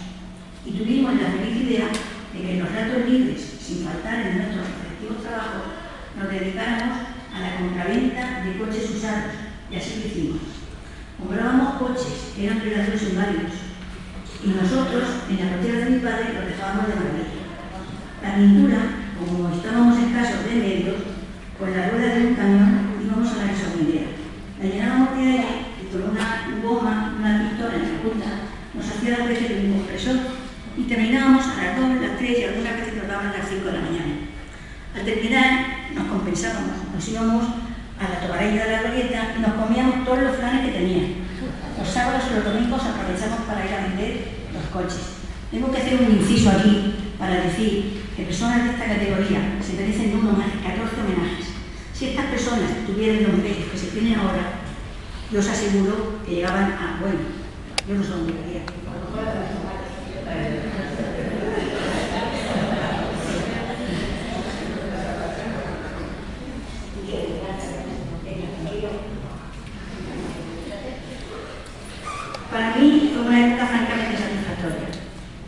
Y tuvimos la feliz idea de que en los ratos libres, sin faltar en nuestros respectivos trabajos, nos dedicáramos a la compraventa de coches usados, y así lo hicimos. Comprábamos coches que eran verdaderos inválidos, y nosotros, en la cochera de mi padre, los dejábamos de maravilla. La pintura, como estábamos escasos de medios, con la rueda de un camión íbamos a la gasolinera. La llenábamos de aire y con una goma, una pistola en la punta, nos hacía las veces del mismo expresor y terminábamos a las 2, las 3 y algunas veces nos daban a las 5 de la mañana. Al terminar, nos compensábamos, nos íbamos a la tobarella de la glorieta y nos comíamos todos los flanes que tenían. Los sábados y los domingos aprovechamos para ir a vender los coches. Tengo que hacer un inciso aquí para decir que personas de esta categoría se merecen uno más de 14 homenajes. Si estas personas tuvieran los medios que se tienen ahora, yo os aseguro que llegaban a, bueno, yo no sé dónde llegaría. Para mí fue una época francamente satisfactoria,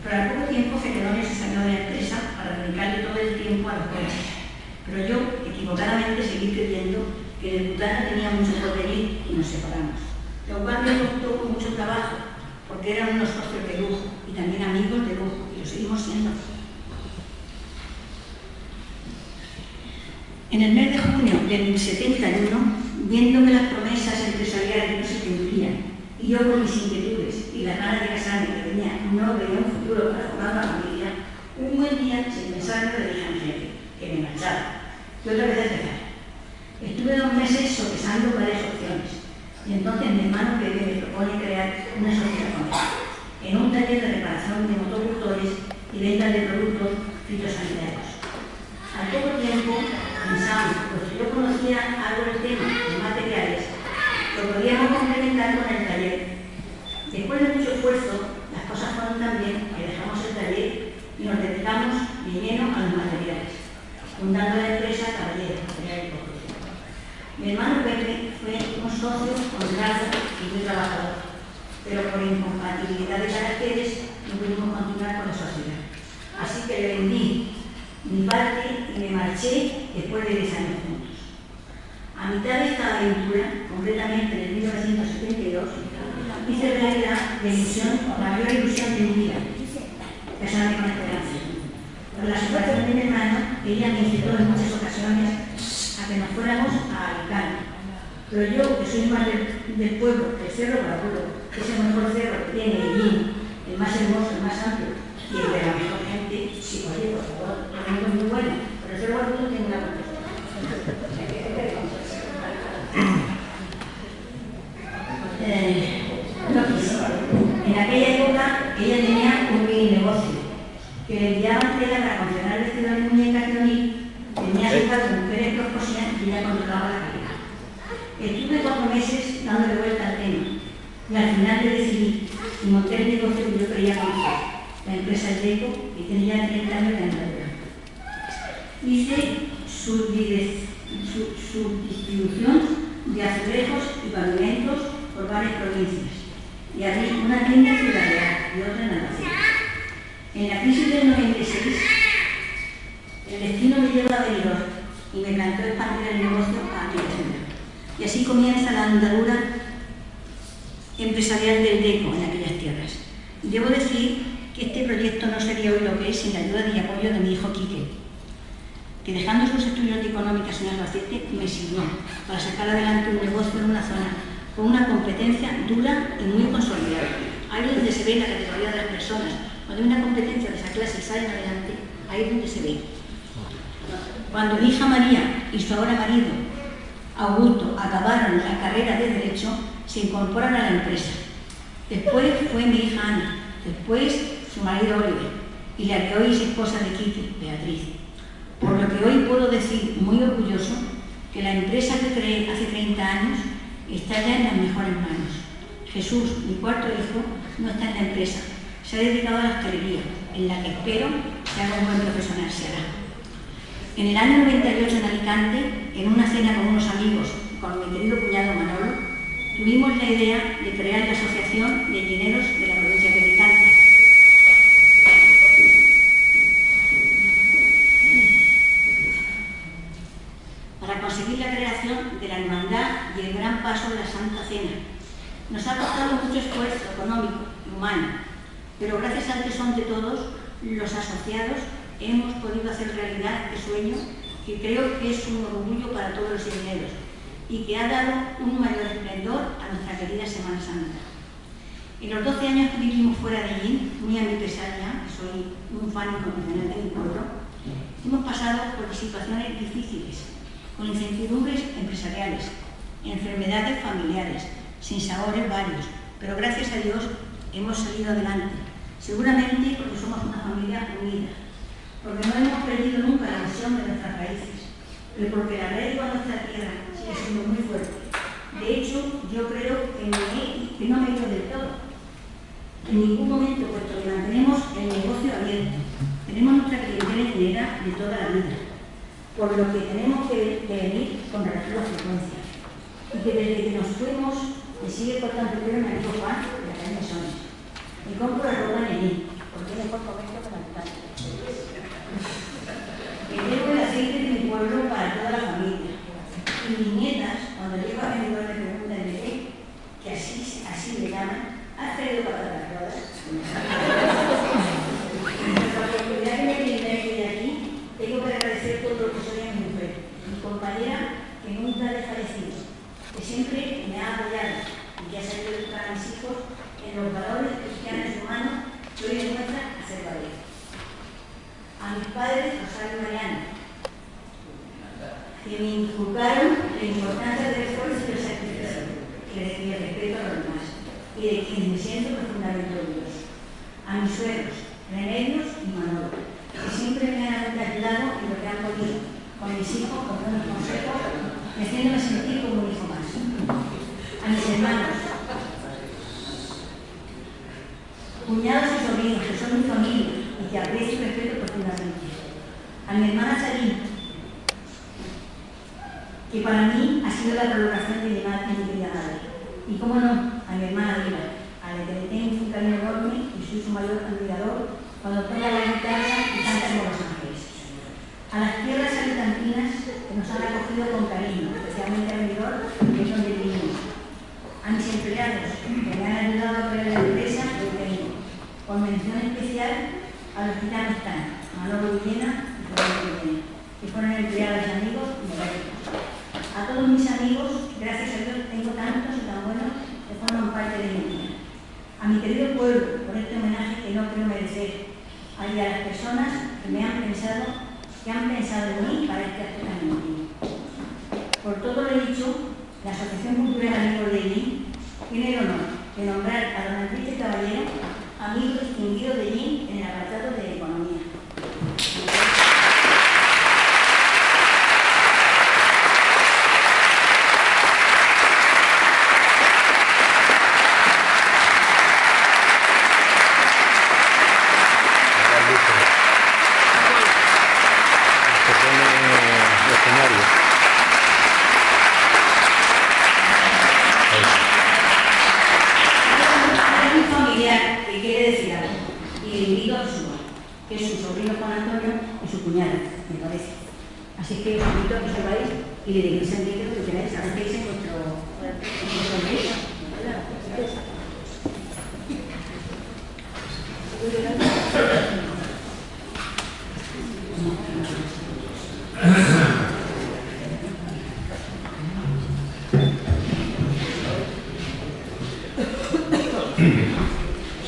pero al poco tiempo Celedonio se salió de la empresa para dedicarle todo el tiempo a los coches. Pero yo, equivocadamente, seguí creyendo que el Butano tenía mucho por venir y nos separamos. Lo cual me costó con mucho trabajo, porque eran unos socios de lujo y también amigos de lujo, y lo seguimos siendo. En el mes de junio del 71, viendo que las promesas empresariales no se cumplían, y yo con mis inquietudes y las ganas de casarme que tenía, no veía un futuro para formar una familia, un buen día, sin pensarlo, le dije a mi jefe que me marchaba, y otra vez a empezar. Estuve 2 meses sopesando varias opciones, y entonces mi hermano Pepe me propone crear una sociedad con él, en un taller de reparación de motocultores y venta de productos fitosanitarios. Al poco tiempo pensamos, pues yo conocía algo del tema de materiales, lo podíamos complementar con el taller. Después de mucho esfuerzo, las cosas fueron tan bien que dejamos el taller y nos dedicamos de lleno a los materiales, fundando la empresa Caballero, Material y Construcción. Mi hermano Pepe fue un socio honrado y muy trabajador, pero por incompatibilidad de caracteres no pudimos continuar con la sociedad. Así que le vendí mi parte y me marché después de 10 años juntos. A mitad de esta aventura, concretamente en el 1972, hice realidad la mayor ilusión de mi vida, casarme con Esperanza. Por la situación de mi hermano, ella me incitó en muchas ocasiones a que nos fuéramos a Alicante. Pero yo, que soy más del pueblo, del Cerro Baraculo, que es el mejor cerro que tiene allí, el más hermoso, el más amplio, y el de la mejor gente, sí, oye, por favor, lo tengo muy bueno, pero el Cerro Baraculo tiene una contestación. En aquella época ella tenía un mini negocio que le enviaban tela para confeccionar vestidos de muñecas de dormir, tenía sentado mujeres que los cosían y ella controlaba la calidad. Estuve 4 meses dándole vuelta al tema y al final le decidí y monté el negocio que yo creía conocer, la empresa Deco, que tenía 30 años de andadura. Dice subdistribución de azulejos y pavimentos por varias provincias y abrir una tienda en Ciudad Real y otra en Albacete. En la crisis del 96, el destino me lleva a Benidorm y me planteó expandir el negocio a Aquitania. Y así comienza la andadura empresarial del DECO en aquellas tierras. Debo decir que este proyecto no sería hoy lo que es sin la ayuda y apoyo de mi hijo Quique, que dejando sus estudios de económicas en Albacete me sirvió para sacar adelante un negocio en una zona con una competencia dura y muy consolidada. Ahí es donde se ve la categoría de las personas. Cuando hay una competencia de esa clase y salen adelante, ahí es donde se ve. Cuando mi hija María y su ahora marido Augusto acabaron la carrera de Derecho, se incorporan a la empresa. Después fue mi hija Ana, después su marido Oliver y la que hoy es esposa de Quique, Beatriz. Por lo que hoy puedo decir muy orgulloso que la empresa que creé hace 30 años está ya en las mejores manos. Jesús, mi cuarto hijo, no está en la empresa, se ha dedicado a la hostelería, en la que espero que haga un buen profesional se hará. En el año 98 en Alicante, en una cena con unos amigos, con mi querido cuñado Manolo, tuvimos la idea de crear la Asociación de Gallineros de la provincia de Alicante. Para conseguir la creación de la hermandad y el gran paso de la Santa Cena. Nos ha costado mucho esfuerzo económico y humano, pero gracias al tesón de todos los asociados hemos podido hacer realidad este sueño que creo que es un orgullo para todos los gallineros y que ha dado un mayor esplendor a nuestra querida Semana Santa. En los 12 años que vivimos fuera de allí, muy a mi pesar ya, que soy un fan incondicional de mi pueblo, hemos pasado por situaciones difíciles, con incertidumbres empresariales, enfermedades familiares, sinsabores varios, pero gracias a Dios hemos salido adelante, seguramente porque somos una familia unida, porque no hemos perdido nunca la visión de nuestras raíces, pero porque la raíz de nuestra tierra sigue siendo muy fuerte. De hecho, yo creo que no me he ido del todo. En ningún momento, puesto que mantenemos el negocio abierto, tenemos nuestra clientela infinita de toda la vida, por lo que tenemos que venir con relativa frecuencia. Y que desde que nos fuimos, me sigue cortando el pelo en el Juan de la calle Sones. Me compro la ropa en Elí, porque es mejor comer que plantar. Llevo el aceite de mi pueblo para toda la familia. Y mis nietas, cuando llego a Benidorm, me preguntan de qué, que así le llaman, ¿has traído para las rodas? Por la oportunidad que me tiene de aquí, tengo que agradecer todo lo que soy a mi mujer, mi compañera que nunca ha desfallecido, que siempre me ha apoyado y que ha sabido educar a mis hijos en los valores cristianos y humanos que hoy demuestra hacer valer. A mis padres, Rosario y Mariana, que me inculcaron la importancia del esfuerzo y del sacrificio, y el respeto a los demás, y de quienes me siento profundamente orgulloso. A mis suegros, Remedios y Manolo, que siempre me han ayudado en lo que han podido, con mis hijos, con buenos consejos, haciéndome sentir como un hijo más. A mis hermanos, cuñados y sobrinos, que son mi familia y que aprecio y respeto profundamente. A mi hermana Sarín, que para mí ha sido la prolongación de mi querida madre. Y cómo no, a mi hermana Viva, a la que le tengo un cariño enorme y soy su mayor admirador cuando toca la guitarra y canta como los ángeles. A las tierras alicantinas que nos han acogido con cariño, especialmente a Benidorm, que es donde vivimos. A mis empleados, que me han ayudado a crear la empresa que hoy tengo. Con mención especial a los que ya no están, Manolo Villena y Fernando Villena, que fueron empleados y amigos y médicos. A todos mis amigos, gracias a Dios, tengo tantos y tan buenos que forman parte de mi vida. A mi querido pueblo, por este homenaje que no creo merecer, y a las personas que me han pensado, en mí para este acto tan emotivo. Por todo lo dicho, la Asociación Cultural Amigos de Elín tiene el honor de nombrar a don Enrique Caballero amigo distinguido de Elín en el apartado de Economía. escenario. Hay un familiar que quiere decir algo y le invito a que suba, que es su sobrino Juan Antonio y su cuñada, me parece. Así que os invito a que subáis y le digáis a Enrique lo que queráis, a veces en vuestro medio.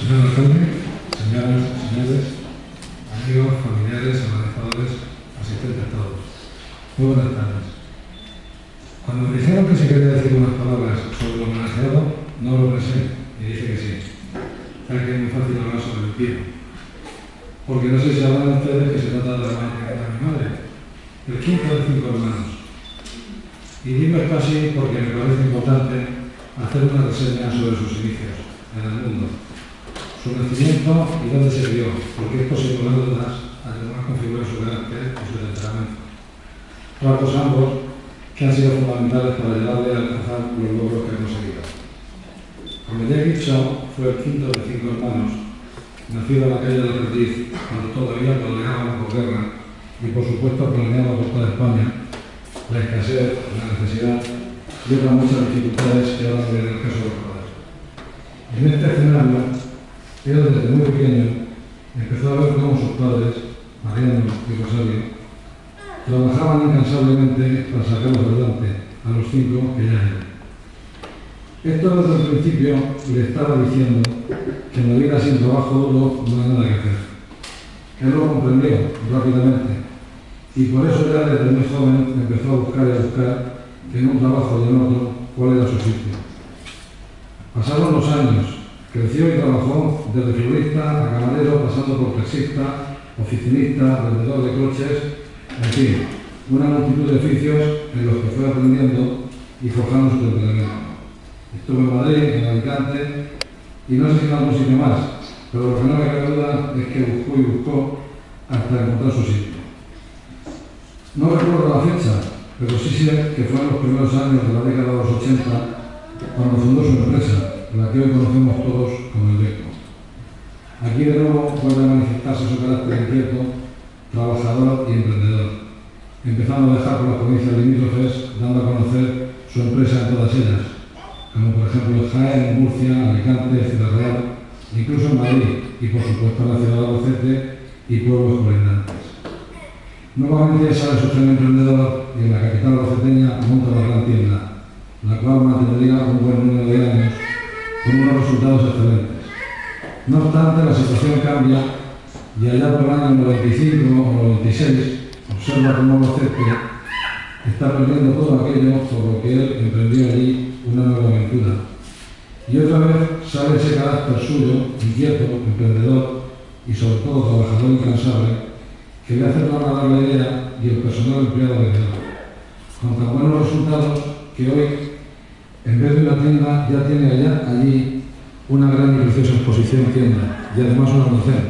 Señor alcalde, señoras, señores, amigos, familiares, organizadores, asistentes todos. Muy buenas tardes. Cuando me dijeron que se quería decir unas palabras sobre lo homenajeado, no lo pensé y dije que sí. Ya que es muy fácil hablar sobre el pie. Porque no sé si hablan ustedes que se trata de la madre de mi madre, el quinto de 5 hermanos. Y digo esto así porque me parece importante hacer una reseña sobre sus inicios en el mundo, su nacimiento y dónde se crió, porque esto sin lugar a dudas además configura su carácter y su temperamento. Rasgos ambos que han sido fundamentales para ayudarle a alcanzar los logros que ha conseguido. Como ya he dicho, fue el quinto de 5 hermanos, nacido en la calle del Perdiz, cuando todavía peleaban por guerra y por supuesto planeaba por toda España la escasez, la necesidad y otras muchas dificultades que ahora en el caso de recordar. En este escenario, él desde muy pequeño empezó a ver cómo sus padres, Mariano y Rosario, trabajaban incansablemente para sacarlos adelante, a los 5 que ya eran. Esto desde el principio le estaba diciendo que en la vida sin trabajo duro no hay nada que hacer. Él lo comprendió rápidamente y por eso ya desde muy joven empezó a buscar en un trabajo y en otro cuál era su sitio. Pasaron los años, creció y trabajó desde florista a camarero, pasando por taxista, oficinista, vendedor de coches, en fin, una multitud de oficios en los que fue aprendiendo y forjando su temperamento. Estuvo en Madrid, en Alicante y no sé si en algún sitio más, pero lo que no me cabe duda es que buscó y buscó hasta encontrar su sitio. No recuerdo la fecha, pero sí sé que fue en los primeros años de la década de los 80 cuando fundó su empresa, la que hoy conocemos todos como Iveco. Aquí de nuevo vuelve a manifestarse su carácter inquieto, trabajador y emprendedor, empezando a dejar por las provincias limítrofes, dando a conocer su empresa en todas ellas, como por ejemplo Jaén, Murcia, Alicante, Ciudad Real, incluso en Madrid y por supuesto en la ciudad de Albacete y pueblos colindantes. Nuevamente sale su tren emprendedor y en la capital albaceteña monta una gran tienda, la cual mantendría un buen número de años con unos resultados excelentes. No obstante, la situación cambia y allá por el año 95 o 96 observa cómo Albacete está perdiendo todo aquello por lo que él emprendió allí una nueva aventura. Y otra vez sale ese carácter suyo, inquieto, emprendedor y sobre todo trabajador incansable, que le hace trasladar la idea y el personal empleado de él, con tan buenos resultados que hoy, en vez de una tienda, ya tiene allí una gran y preciosa exposición tienda y además un almacén,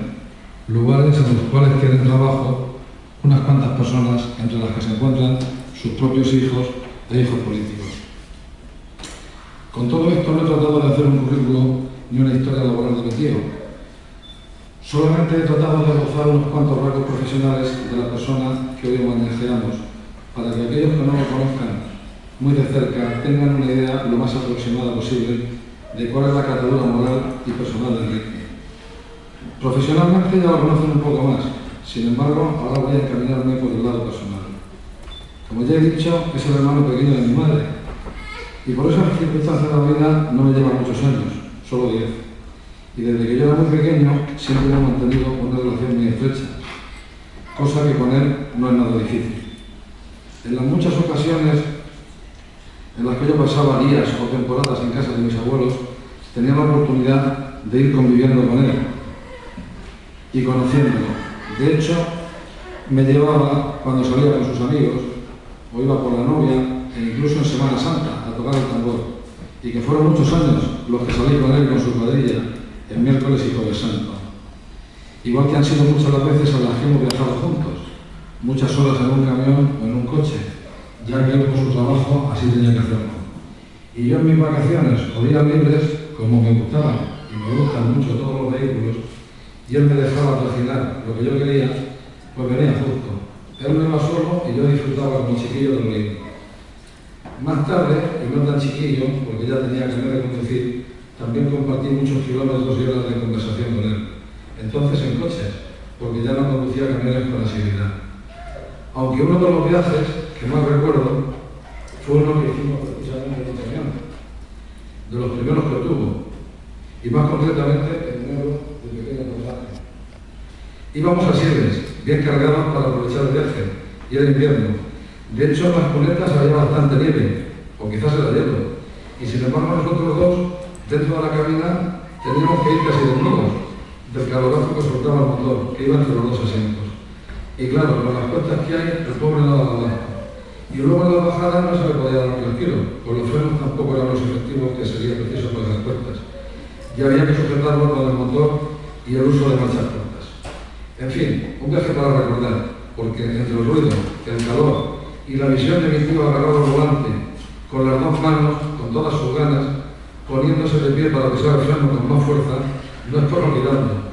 lugares en los cuales quieren trabajo unas cuantas personas, entre las que se encuentran sus propios hijos e hijos políticos. Con todo esto no he tratado de hacer un currículo ni una historia laboral de mi tío. Solamente he tratado de rozar unos cuantos rasgos profesionales de la persona que hoy homenajeamos, para que aquellos que no lo conozcan muy de cerca tengan una idea lo más aproximada posible de cuál es la catadura moral y personal de Enrique. Profesionalmente ya lo conocen un poco más, sin embargo, ahora voy a encaminarme por el lado personal. Como ya he dicho, es el hermano pequeño de mi madre, y por esas circunstancias de la vida no me lleva muchos años, solo 10. Y desde que yo era muy pequeño siempre he mantenido una relación muy estrecha, cosa que con él no es nada difícil. En las muchas ocasiones en las que yo pasaba días o temporadas en casa de mis abuelos, tenía la oportunidad de ir conviviendo con él y conociéndolo. De hecho, me llevaba cuando salía con sus amigos, o iba por la novia, e incluso en Semana Santa, a tocar el tambor. Y que fueron muchos años los que salí con él y con su cuadrilla, el miércoles y jueves santo. Igual que han sido muchas las veces en las que hemos viajado juntos, muchas horas en un camión o en un coche, ya que él por su trabajo así tenía que hacerlo. Y yo en mis vacaciones o días libres, como me gustaban y me gustan mucho todos los vehículos, y él me dejaba cocinar lo que yo quería, pues venía justo. Él me iba solo y yo disfrutaba como chiquillo de lo lindo. Más tarde, y no tan chiquillo, porque ya tenía carnet de conducir, también compartí muchos kilómetros y horas de conversación con él. Entonces en coches, porque ya no conducía camiones con asiduidad. Aunque uno de los viajes que más recuerdo fue uno que hicimos precisamente en un camión, de los primeros que tuvo, y más concretamente el negro de pequeño tonelaje. Íbamos a Sierres, bien cargados para aprovechar el viaje, y era invierno. De hecho, en las cunetas había bastante nieve, o quizás era hielo, y sin embargo nosotros dos, dentro de la cabina, teníamos que ir casi desnudos, del calorazo que soltaba el motor, que iba entre los dos asientos. Y claro, con las cuestas que hay, el pobre no daba abajo. Y luego en la bajada no se le podía dar un respiro, pues los frenos tampoco eran los efectivos que sería preciso para las cuestas. Y había que sujetarlo con el motor y el uso de marchas cortas. En fin, un viaje para recordar, porque entre el ruido, el calor y la visión de mi tío agarrado al volante, con las dos manos, con todas sus ganas, poniéndose de pie para pisar el freno con más fuerza, no es por olvidarlo.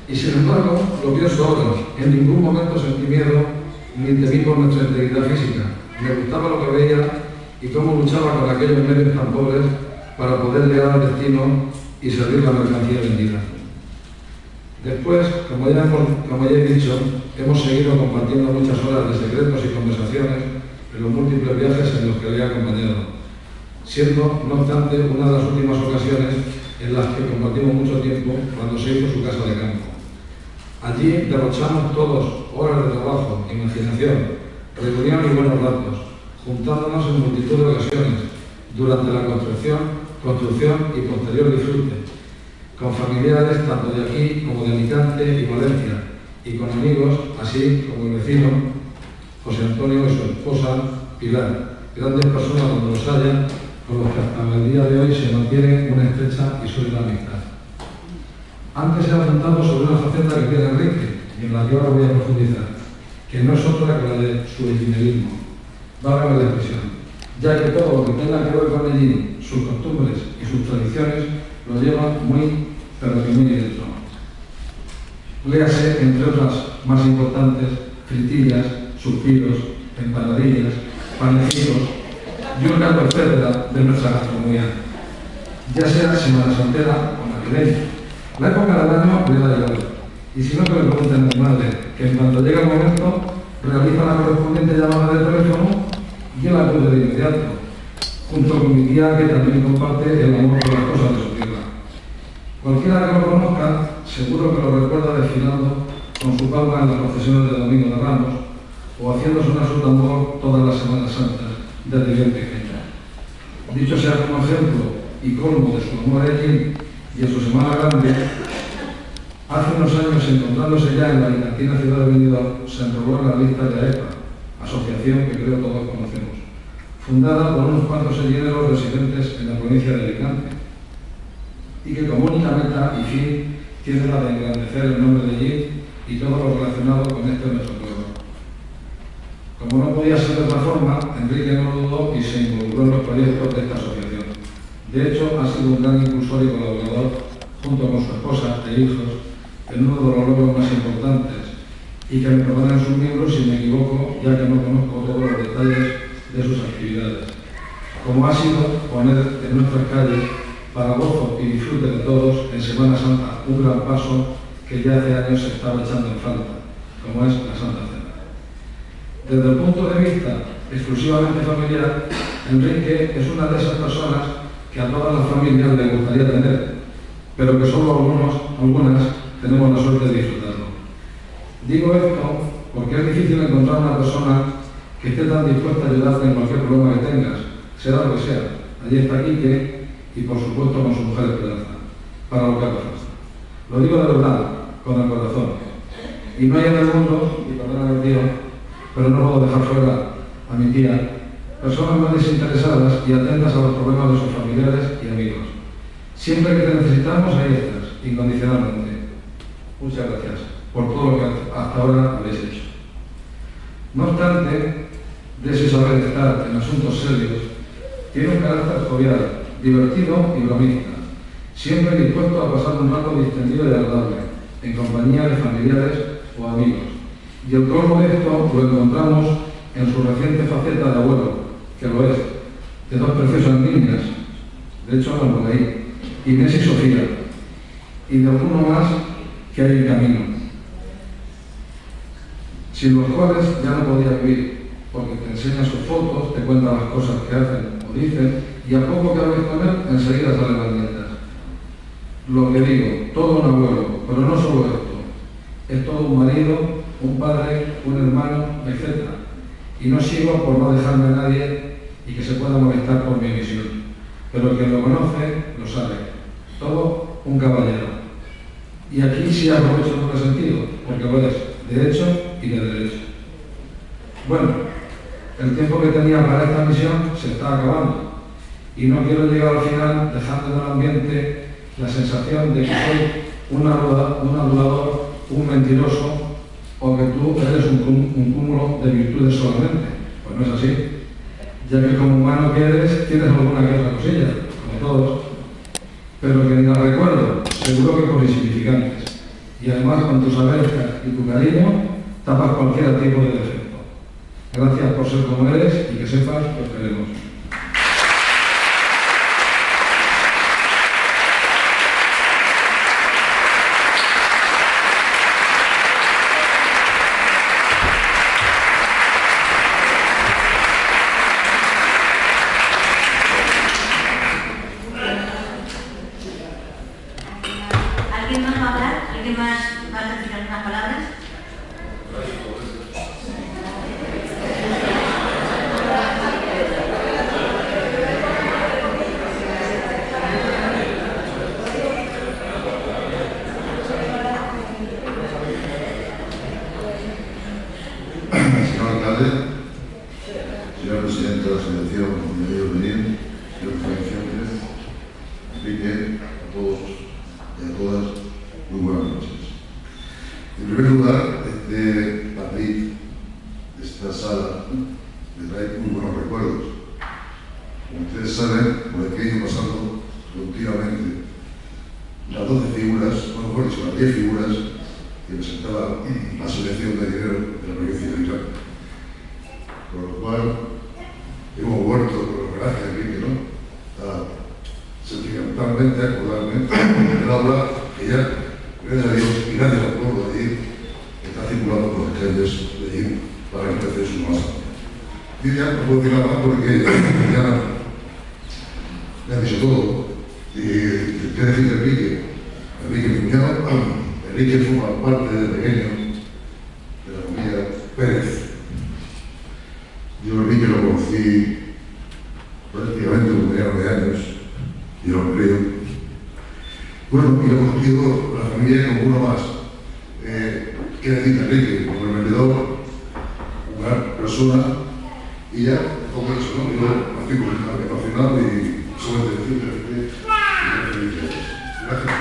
Y sin embargo, lo pienso ahora, en ningún momento sentí miedo ni temí por nuestra integridad física. Me gustaba lo que veía y cómo luchaba con aquellos medios tan pobres para poder llegar al destino y servir la mercancía vendida. Después, como ya he dicho, hemos seguido compartiendo muchas horas de secretos y conversaciones en los múltiples viajes en los que le he acompañado, siendo, no obstante, una de las últimas ocasiones en las que compartimos mucho tiempo cuando se hizo su casa de campo. Allí derrochamos todos horas de trabajo, imaginación, reunión y buenos ratos, juntándonos en multitud de ocasiones durante la construcción y posterior disfrute, con familiares tanto de aquí como de Alicante y Valencia, y con amigos, así como el vecino José Antonio y su esposa Pilar, grandes personas donde los haya, con los que hasta el día de hoy se mantiene una estrecha y sólida amistad. Antes he apuntado sobre una faceta que tiene Enrique, y en la que ahora voy a profundizar, que no es otra que la de su itinerismo, válgame la expresión, ya que todo lo que tenga que ver con allí, sus costumbres y sus tradiciones, lo lleva muy, pero que muy dentro. Léase, entre otras más importantes, fritillas, suspiros, empanadillas, panecitos y un rato etcétera de nuestra gastronomía, ya sea Semana Santera o navideña. La época del año le da igual, y si no, que le pregunten a mi madre, que en cuanto llega el momento, realiza la correspondiente llamada de teléfono y él acude de inmediato, junto con mi tía, que también comparte el amor por las cosas de su tierra. Cualquiera que lo conozca, seguro que lo recuerda desfilando con su palma en las procesiones de Domingo de Ramos, o haciendo sonar su tambor todas las Semanas Santas desde bien pequeña. Dicho sea como ejemplo y colmo de su amor a él y en su Semana Grande, hace unos años, encontrándose ya en la alicantina ciudad de Benidorm, se enroló en la lista de AEPA, asociación que creo todos conocemos, fundada por unos cuantos selleros residentes en la provincia de Alicante, y que como única meta y fin tiene la de engrandecer el nombre de allí y todo lo relacionado con este nuestro pueblo. Como no podía ser de otra forma, Enrique no lo dudó y se involucró en los proyectos de esta asociación. De hecho, ha sido un gran impulsor y colaborador, junto con su esposa e hijos, en uno de los logros más importantes, y que me perdonen sus miembros si me equivoco, ya que no conozco todos los detalles de sus actividades, como ha sido poner en nuestras calles, para gozo y disfrute de todos, en Semana Santa, un gran paso que ya hace años se estaba echando en falta, como es la Santa Cena. Desde el punto de vista exclusivamente familiar, Enrique es una de esas personas que a todas las familias les gustaría tener, pero que solo algunas tenemos la suerte de disfrutarlo. Digo esto porque es difícil encontrar una persona que esté tan dispuesta a ayudarte en cualquier problema que tengas, sea lo que sea. Allí está Quique y por supuesto con su mujer Esperanza, para lo que haga falta. Lo digo de verdad, con el corazón. Y no hay en el mundo, y perdóname el tío, pero no puedo dejar fuera a mi tía, personas más desinteresadas y atentas a los problemas de sus familiares y amigos. Siempre que te necesitamos, ahí estás, incondicionalmente. Muchas gracias por todo lo que hasta ahora habéis hecho. No obstante, de ese saber estar en asuntos serios, tiene un carácter jovial, divertido y bromista, siempre dispuesto a pasar un rato distendido y agradable, en compañía de familiares o amigos. Y el colmo de esto lo encontramos en su reciente faceta de abuelo, que lo es, de dos preciosas niñas, de hecho andan por ahí, Inés y Sofía, y de alguno más que hay en camino, sin los cuales ya no podía vivir, porque te enseña sus fotos, te cuenta las cosas que hacen o dicen, y a poco que hables con él, enseguida salen las nietas. Lo que digo, todo un abuelo, pero no solo esto, es todo un marido, un padre, un hermano, etc. Y no sigo por no dejarme a nadie y que se pueda molestar por mi visión. Pero quien lo conoce, lo sabe. Todo un caballero. Y aquí sí aprovecho el doble sentido, porque lo es de hecho y de derecho. Bueno, el tiempo que tenía para esta misión se está acabando. Y no quiero llegar al final dejando en el ambiente la sensación de que soy un adulador, un mentiroso, o que tú eres un cúmulo de virtudes solamente. Pues no es así, ya que como humano que eres, tienes alguna que otra cosilla, como todos, pero que ni la recuerdo, seguro que por insignificantes. Y además con tu saber y tu cariño, tapas cualquier tipo de defecto. Gracias por ser como eres y que sepas que os queremos. ¿Alguien más va a hablar? ¿Alguien más va a decir algunas palabras? Señor alcalde, señor presidente de la Asociación de Medios de Venir, señor Francisco, Enrique, a todos y a todas, muy buenas noches. En primer lugar, este Madrid, esta sala, me trae muy buenos recuerdos. Como ustedes saben, por aquí he ido pasando continuamente las 12 figuras, bueno, mejor dicho, las 10 figuras que presentaba la selección de dinero de la provincia de Alicante. Con lo cual, hemos vuelto con los homenajes a Enrique, ¿no? A sentimentalmente acordarme del aula que ya, gracias a Dios y gracias al pueblo de allí, está circulando por las calles de allí para que empiece su masa. Y ya no puedo decir nada más porque ya me ha dicho todo. Y qué decir de Enrique, mi cuñado, Enrique forma parte desde pequeño de la familia Pérez. Yo a Enrique lo conocí prácticamente cuando tenía 9 años, y yo lo creo. Bueno, y lo he conocido la familia como uno más. ¿Qué decir de Enrique? Como el vendedor, una persona, y ya, como he dicho, ¿no? Yo estoy apasionado y sobre decirle gracias.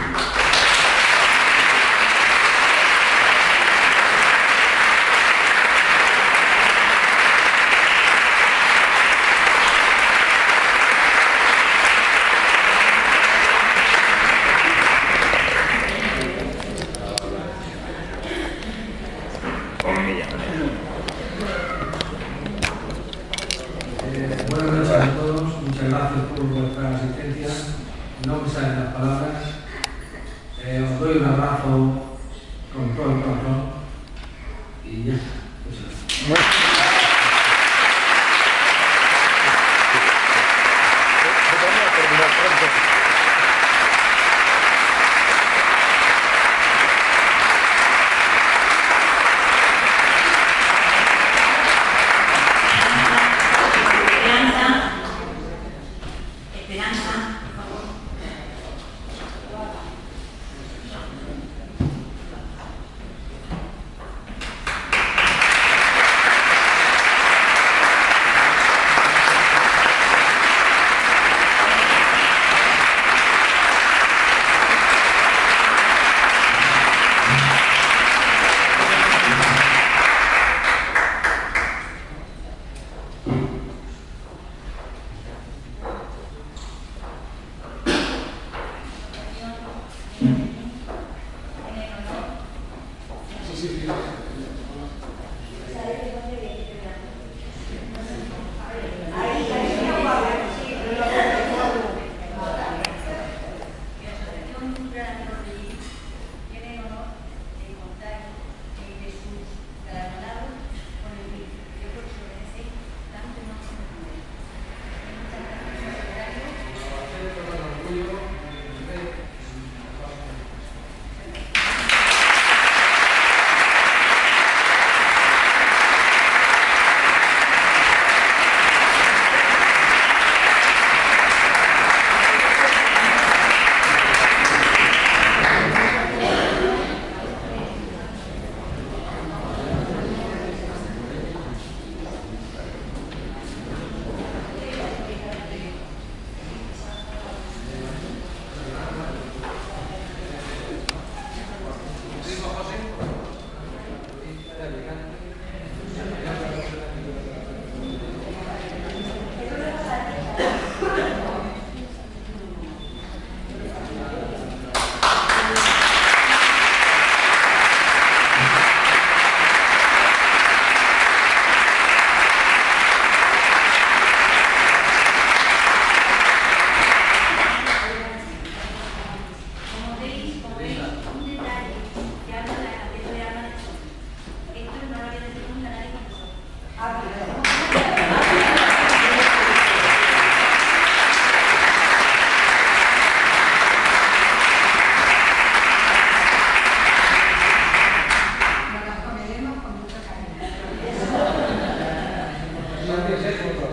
Buenas noches a todos, muchas gracias por vuestra asistencia. No me salen las palabras. Os doy un abrazo con todo el corazón y ya. Esperanza, por favor. Gracias,